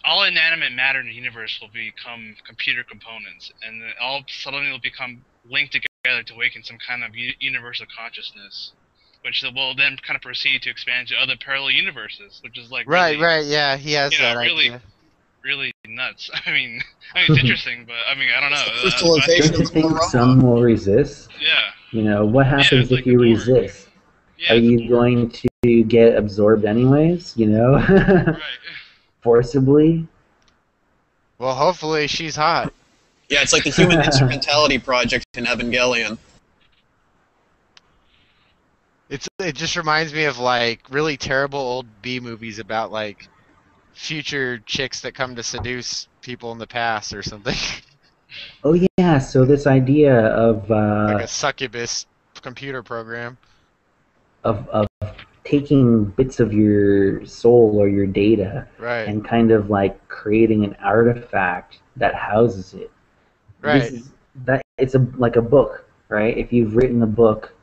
all inanimate matter in the universe will become computer components, and then all suddenly will become linked together to awaken some kind of universal consciousness, which will then kind of proceed to expand to other parallel universes, which is like Right, really, right, yeah, he has that idea. really nuts. I mean, it's interesting, but I mean, I don't know. Crystallization Don't you of think Corona. some will resist? Yeah. You know, what happens it's if like you the Borg. resist? Yeah, Are it's you Borg. going to get absorbed anyways, you know? Right. Forcibly? Well, hopefully she's hot. Yeah, it's like the Human Instrumentality Project in Evangelion. It just reminds me of like really terrible old B movies about like future chicks that come to seduce people in the past or something. Oh yeah, so this idea of Like a succubus computer program. of taking bits of your soul or your data Right. and kind of like creating an artifact that houses it. Right. It's like a book, right? If you've written a book,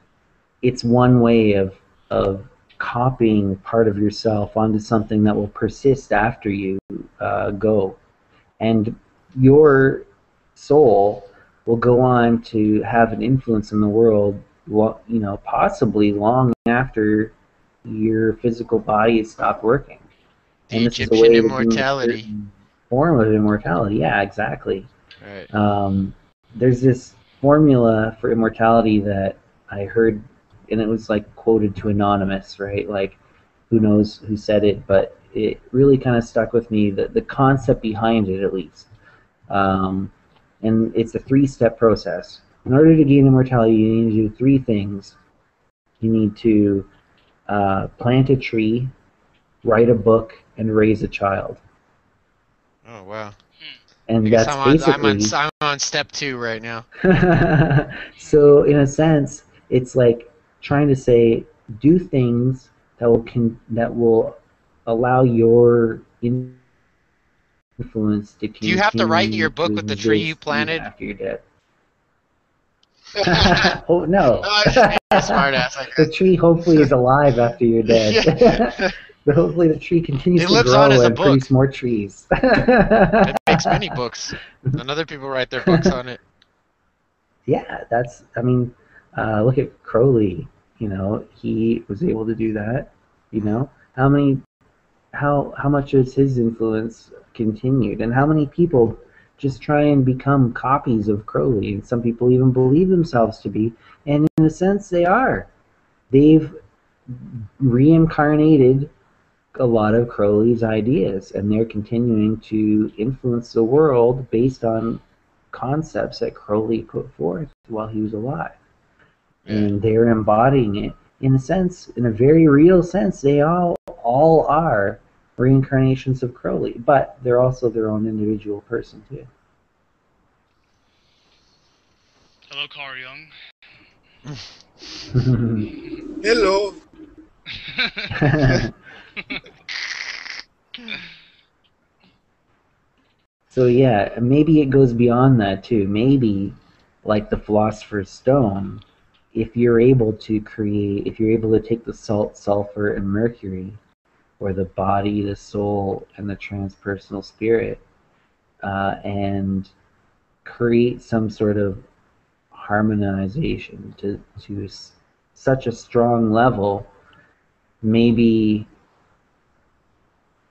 it's one way of copying part of yourself onto something that will persist after you go, and your soul will go on to have an influence in the world, you know, possibly long after your physical body has stopped working. The And this is a Egyptian way to immortality. gain a certain form of immortality. Yeah, exactly. Right. There's this formula for immortality that I heard, and it was like quoted to Anonymous, right? Like, who knows who said it, but it really kind of stuck with me, the concept behind it at least. And it's a 3-step process. In order to gain immortality, you need to do 3 things. You need to plant a tree, write a book, and raise a child. Oh wow. And I guess that's I'm on step 2 right now. So in a sense, it's like trying to say, do things that will allow your influence to continue. Do you have to write your book with the tree you planted? After you're dead. Oh no! Smart ass. The tree hopefully is alive after you're dead. Yeah. But hopefully the tree continues to lives grow on as a and book. produce more trees. It makes many books, and other people write their books on it. Yeah, I mean, look at Crowley. You know, he was able to do that. You know, how much is his influence continued, and how many people just try and become copies of Crowley, and some people even believe themselves to be, and in a sense they are. They've reincarnated a lot of Crowley's ideas, and they're continuing to influence the world based on concepts that Crowley put forth while he was alive. Yeah. And they're embodying it in a sense, in a very real sense. They all are reincarnations of Crowley, but they're also their own individual person too. Hello, Carl Jung. Hello. So yeah, maybe it goes beyond that too. Maybe, like the Philosopher's Stone, if you're able to take the salt, sulfur, and mercury, or the body, the soul, and the transpersonal spirit, and create some sort of harmonization to such a strong level, maybe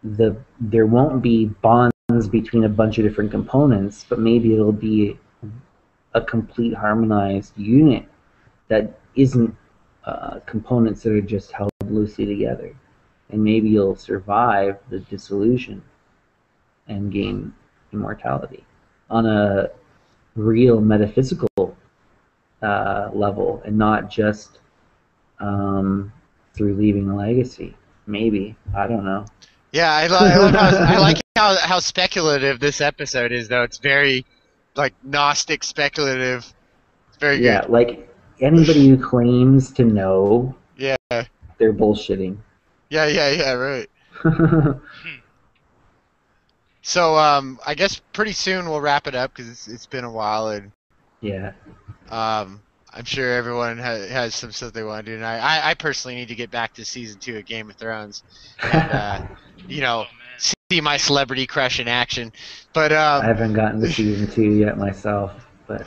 there won't be bonds between a bunch of different components, but maybe it'll be a complete harmonized unit that isn't components that are just held loosely together. And maybe you'll survive the dissolution and gain immortality on a real metaphysical level, and not just through leaving a legacy. Maybe, I don't know. Yeah, I like how speculative this episode is, though. It's very like Gnostic speculative. It's very Yeah, good. like anybody who claims to know, Yeah. they're bullshitting. Yeah, right. So I guess pretty soon we'll wrap it up because it's been a while, and Yeah. I'm sure everyone has some stuff they want to do. And I personally need to get back to season 2 of Game of Thrones, and see my celebrity crush in action. But I haven't gotten to season 2 yet myself, but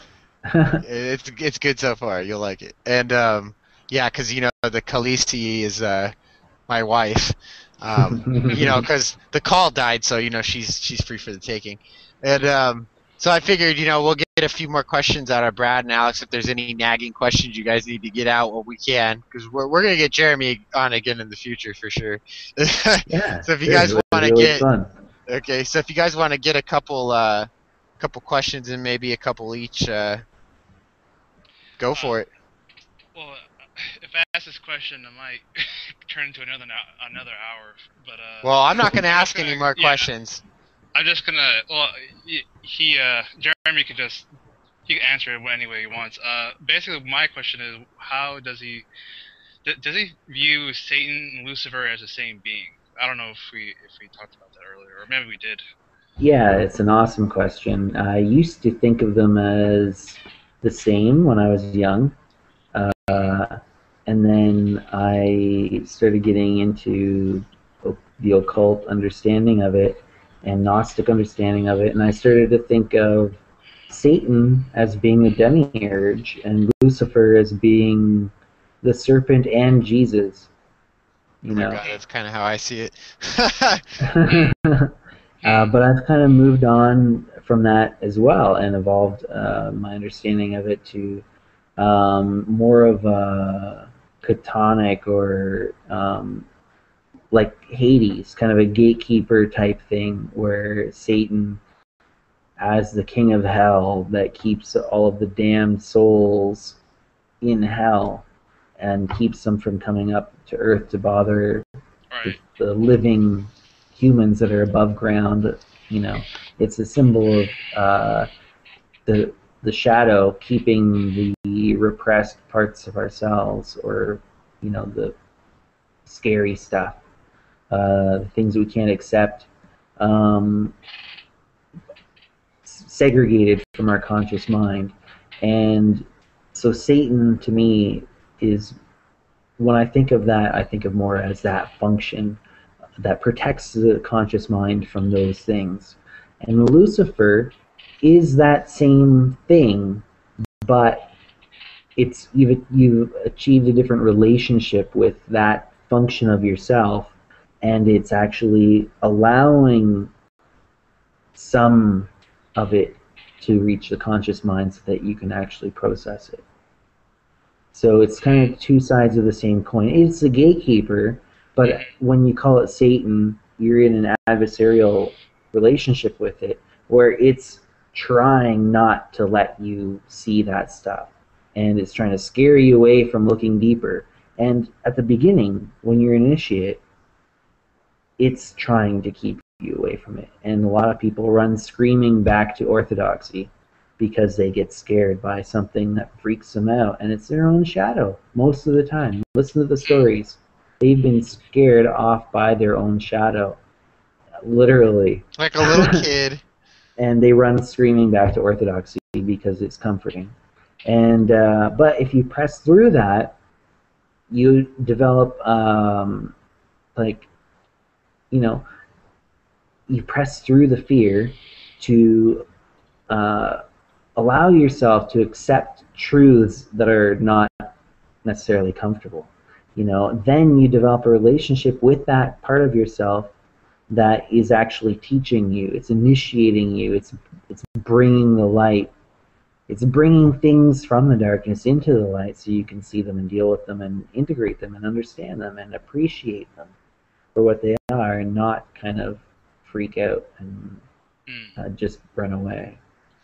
it's good so far. You'll like it. And yeah, because the Khaleesi is my wife. Because the call died, so she's free for the taking. And so I figured we'll get a few more questions out of Brad and Alex. If there's any nagging questions you guys need to get out, well, we can, because we're gonna get Jeremy on again in the future for sure. yeah. So if you guys want to really fun. Okay, so if you guys want to get a couple questions and maybe a couple each, go for it. Well, if I ask this question, it might turn into another hour. But well, I'm not gonna ask any more questions. I'm just gonna. Well, Jeremy can answer it any way he wants. Basically, my question is, how does he view Satan and Lucifer as the same being? I don't know if we talked about that earlier, or maybe we did. Yeah, it's an awesome question. I used to think of them as the same when I was young, and then I started getting into the occult understanding of it and Gnostic understanding of it, and I started to think of Satan as being the demiurge and Lucifer as being the serpent and Jesus. God, that's kind of how I see it. But I've kind of moved on from that as well and evolved my understanding of it to more of a Catonic or like Hades, kind of a gatekeeper type thing, where Satan, as the king of hell that keeps all of the damned souls in hell and keeps them from coming up to earth to bother the living humans that are above ground. It's a symbol of the shadow keeping the repressed parts of ourselves, or the scary stuff, the things we can't accept, segregated from our conscious mind. And so Satan, to me, is, when I think of that, I think of more as that function that protects the conscious mind from those things. And Lucifer is that same thing, but you've achieved a different relationship with that function of yourself, and it's actually allowing some of it to reach the conscious mind so that you can actually process it. So it's kind of two sides of the same coin. It's a gatekeeper, but when you call it Satan, you're in an adversarial relationship with it, where it's trying not to let you see that stuff, and it's trying to scare you away from looking deeper. And at the beginning, when you're an initiate, it's trying to keep you away from it. And a lot of people run screaming back to Orthodoxy because they get scared by something that freaks them out, and it's their own shadow most of the time. Listen to the stories. They've been scared off by their own shadow, literally. Like a little kid. And they run screaming back to Orthodoxy because it's comforting. And but if you press through that, you develop you press through the fear to allow yourself to accept truths that are not necessarily comfortable. Then you develop a relationship with that part of yourself that is actually teaching you. It's initiating you. It's bringing the light. It's bringing things from the darkness into the light so you can see them and deal with them and integrate them and understand them and appreciate them for what they are, and not kind of freak out and just run away.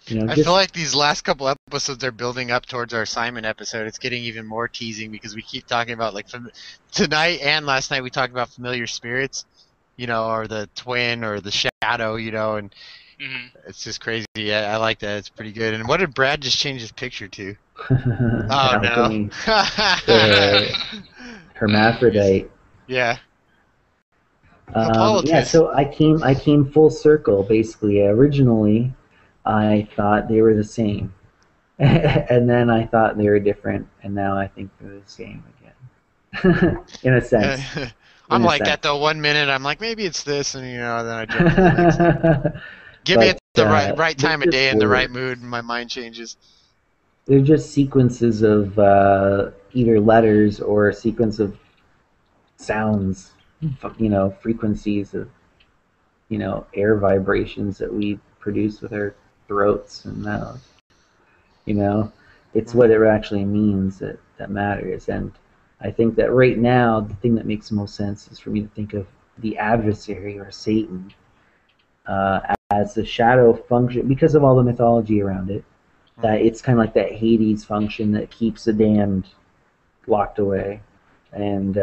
I feel like these last couple episodes are building up towards our Simon episode. It's getting even more teasing because we keep talking about, like, tonight and last night we talked about familiar spirits, or the twin or the shadow, and it's just crazy. I like that. It's pretty good. And what did Brad just change his picture to? Oh no. Hermaphrodite. Yeah. Yeah, so I came full circle, basically. Originally, I thought they were the same. And then I thought they were different, and now I think they're the same again. In a sense. I'm like that, though. 1 minute, I'm like, maybe it's this, and, then I jump to the next. Give me at the right time of day and the right mood, and my mind changes. They're just sequences of either letters or a sequence of sounds, frequencies of, air vibrations that we produce with our throats and mouths. It's what it actually means that matters. And I think that right now, the thing that makes the most sense is for me to think of the adversary, or Satan, as the shadow function, because of all the mythology around it, that it's kind of like that Hades function that keeps the damned locked away. And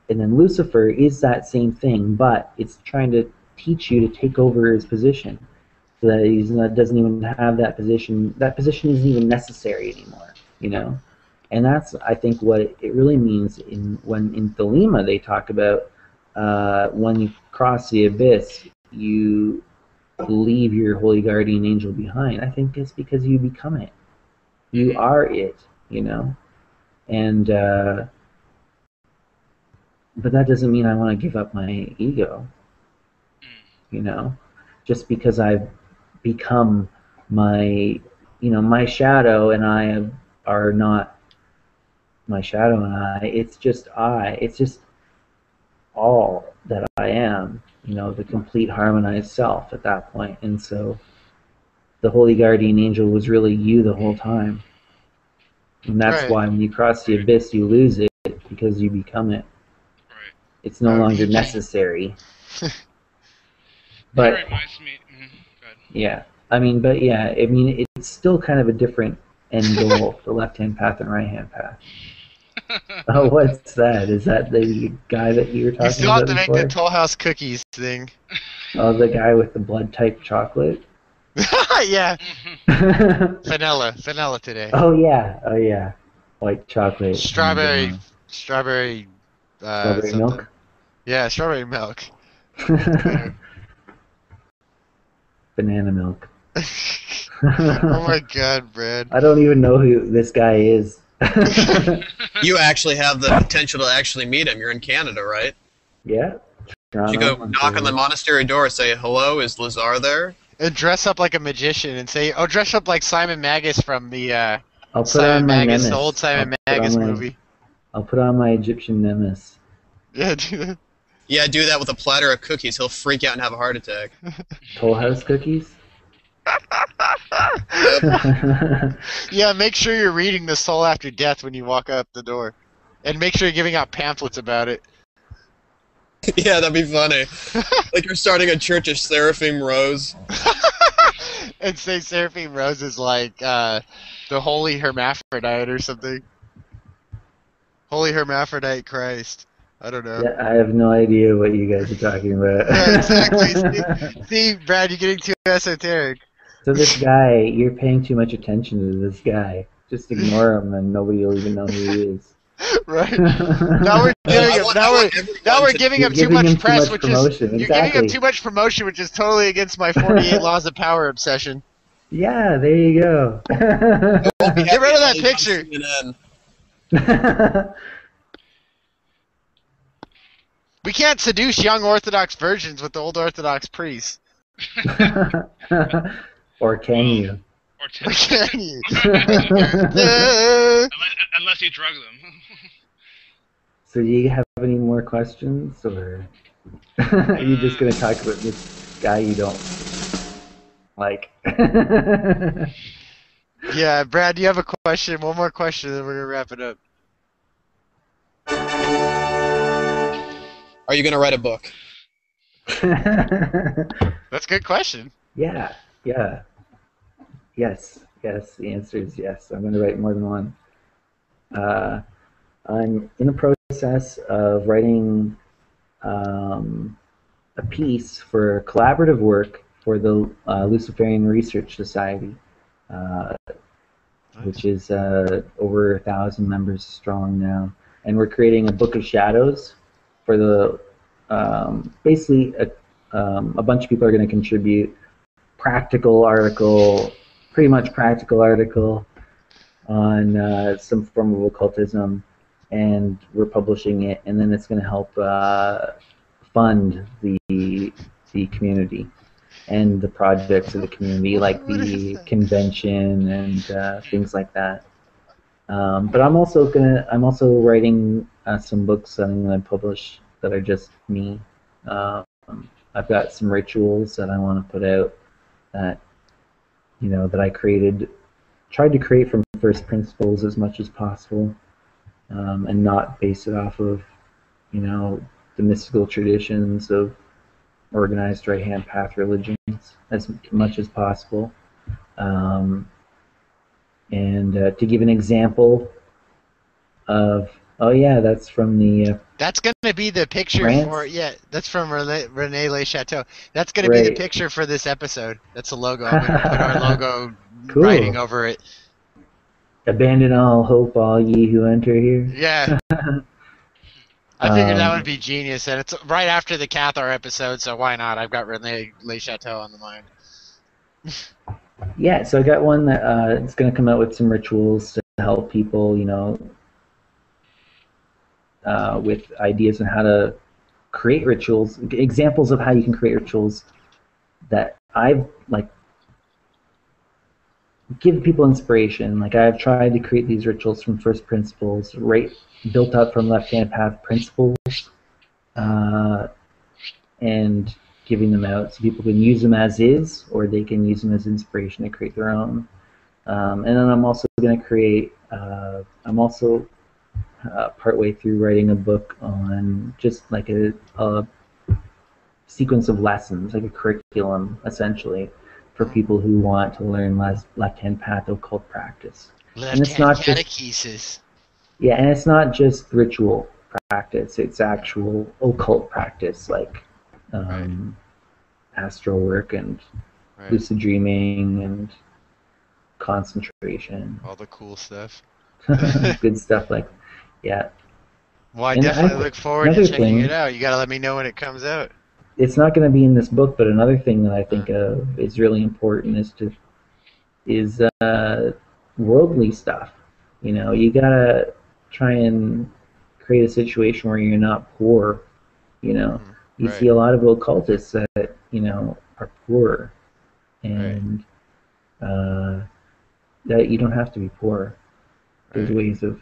then Lucifer is that same thing, but it's trying to teach you to take over his position, so that doesn't even have that position. That position isn't even necessary anymore, And that's, I think, what it really means when in Thelema they talk about when you cross the abyss, you leave your holy guardian angel behind. I think it's because you become it. You are it, And but that doesn't mean I want to give up my ego. Just because I've become my shadow, and I are not my shadow and I. It's just all that I am, the complete harmonized self at that point. And so the holy guardian angel was really you the whole time. And that's why when you cross the abyss, you lose it, because you become it. Right. It's no longer necessary. But that reminds me. Go ahead. Yeah. It's still kind of a different end goal, the left-hand path and right-hand path. Oh, what's that? Is that the guy that you were talking about? You still have to make before? the Toll House cookies thing. Oh, the guy with the blood-type chocolate? Yeah. Vanilla today. Oh yeah. White chocolate. Strawberry milk? Yeah, strawberry milk. Banana milk. Oh my god, Brad. I don't even know who this guy is. You actually have the potential to actually meet him. You're in Canada, right? Yeah. You go knock on the monastery door, say, hello, is Lazar there? And dress up like a magician and say, dress up like Simon Magus from the I'll put on my nemesis. the old Simon Magus movie. I'll put on my Egyptian nemesis. Yeah, do that. Yeah, do that with a platter of cookies. He'll freak out and have a heart attack. Toll House cookies? Yeah, make sure you're reading The Soul After Death when you walk up the door. And make sure you're giving out pamphlets about it. Yeah, that'd be funny. Like you're starting a church of Seraphim Rose. And say Seraphim Rose is like the Holy Hermaphrodite or something. Holy Hermaphrodite Christ. I don't know. Yeah, I have no idea what you guys are talking about. Yeah, exactly. See, Brad, you're getting too esoteric. So this guy, you're paying too much attention to this guy. Just ignore him, and nobody will even know who he is. Right. Now we're giving him too much press, which is you're giving him too much promotion, which is totally against my 48 laws of power obsession. Yeah, there you go. Get rid of that picture. We can't seduce young Orthodox virgins with the old Orthodox priests. Or can you? Or Can you? unless you drug them. So do you have any more questions, or are you just going to talk about this guy you don't like? Yeah, Brad, do you have a question? One more question, then we're going to wrap it up. Are you going to write a book? That's a good question. Yeah. Yes. The answer is yes. I'm going to write more than one. I'm in the process of writing a piece for collaborative work for the Luciferian Research Society, which is over 1,000 members strong now. And we're creating a book of shadows for the basically a bunch of people are going to contribute pretty much practical article on some form of occultism, and we're publishing it, and then it's going to help fund the community and the projects of the community, like the convention and things like that. But I'm also writing some books that I'm going to publish that are just me. I've got some rituals that I want to put out that that I tried to create from first principles as much as possible, and not base it off of the mystical traditions of organized right-hand path religions as much as possible. And to give an example of, that's from the... That's going to be the picture France? That's from René Le Chateau. That's going to be the picture for this episode. That's the logo. I'm going to put our logo writing over it. Abandon all hope, all ye who enter here. Yeah. I figured that would be genius, and it's right after the Cathar episode, so why not? I've got René Le Chateau on the mind. Yeah, so I got one that it's going to come out with some rituals to help people, with ideas on how to create rituals, examples of how you can create rituals that I've give people inspiration. Like I've tried to create these rituals from first principles, built up from left-hand path principles, and giving them out so people can use them as is, or they can use them as inspiration to create their own. And then I'm also going to create. I'm also partway through writing a book on just like a sequence of lessons, like a curriculum, essentially, for people who want to learn left-hand path occult practice. Left-hand catechesis. Yeah, and it's not just ritual practice; it's actual occult practice, like astral work and lucid dreaming and concentration. All the cool stuff. Good stuff, yeah. Well, I definitely look forward to checking it out. You gotta let me know when it comes out. It's not going to be in this book, but another thing that I think of is really important is worldly stuff. You gotta try and create a situation where you're not poor. You see a lot of occultists that are poor, and that you don't have to be poor. There's ways of,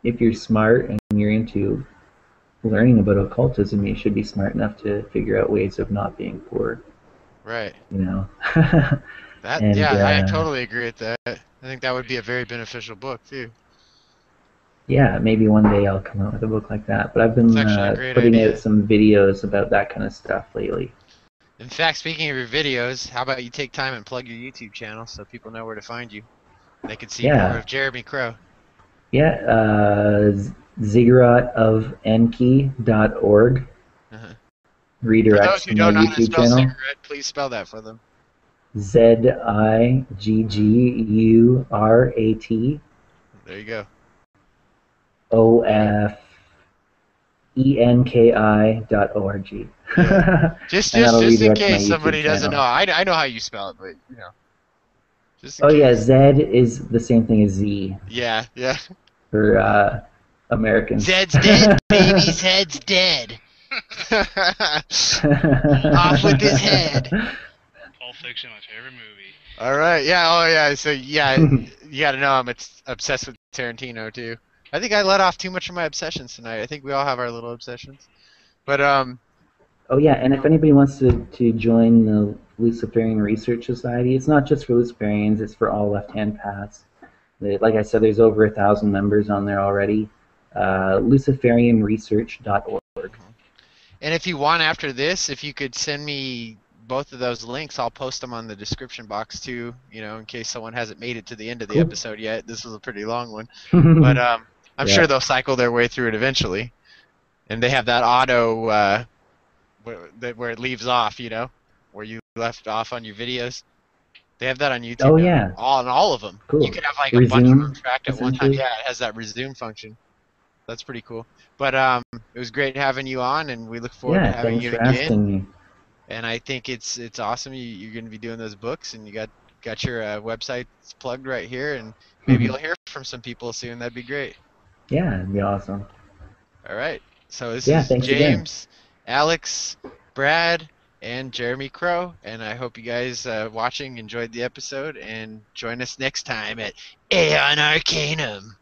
if you're smart and you're into learning about occultism, you should be smart enough to figure out ways of not being poor. Right. I totally agree with that. I think that would be a very beneficial book too. Yeah, maybe one day I'll come out with a book like that. But I've been putting out some videos about that kind of stuff lately. In fact, speaking of your videos, how about you take time and plug your YouTube channel so people know where to find you? They can see more of Jeremy Crow. Yeah, zigguratofenki.org. Redirect For those who don't know how to spell channel. cigarette, please spell that for them. ZIGGURAT There you go. OFENKI.org. Yeah. Just And that'll in redirect my case somebody YouTube doesn't know. channel. I know how you spell it, but you know. Just in Oh case. yeah, Z is the same thing as Z Yeah, yeah. for Americans. Zed's dead, baby's head's dead. Off with his head. Pulp Fiction, my favorite movie. All right. Yeah. Oh yeah. So yeah, you got to know I'm obsessed with Tarantino too. I think I let off too much of my obsessions tonight. I think we all have our little obsessions. But Oh yeah, and if anybody wants to join the Luciferian Research Society, it's not just for Luciferians, it's for all left-hand paths. Like I said, there's over 1,000 members on there already. Luciferianresearch.org. and if you want after this, if you could send me both of those links, I'll post them on the description box too, you know, in case someone hasn't made it to the end of the episode yet. This was a pretty long one. But I'm sure they'll cycle their way through it eventually. And they have that auto where it leaves off, you know, where you left off on your videos. They have that on YouTube. Oh now. yeah. On all of them. Cool. You could have like Resume, a bunch of them tracked at one time. essentially. Yeah, it has that resume function. That's pretty cool. But it was great having you on, and we look forward to Yeah, having thanks you for again. asking me. And I think it's awesome. You're going to be doing those books, and you got your websites plugged right here, and maybe you'll hear from some people soon. That'd be great. Yeah, it'd be awesome. All right. So this Yeah, is thanks James, Alex, Brad, and Jeremy Crow, and I hope you guys watching enjoyed the episode, and join us next time at Aeon Arcanum.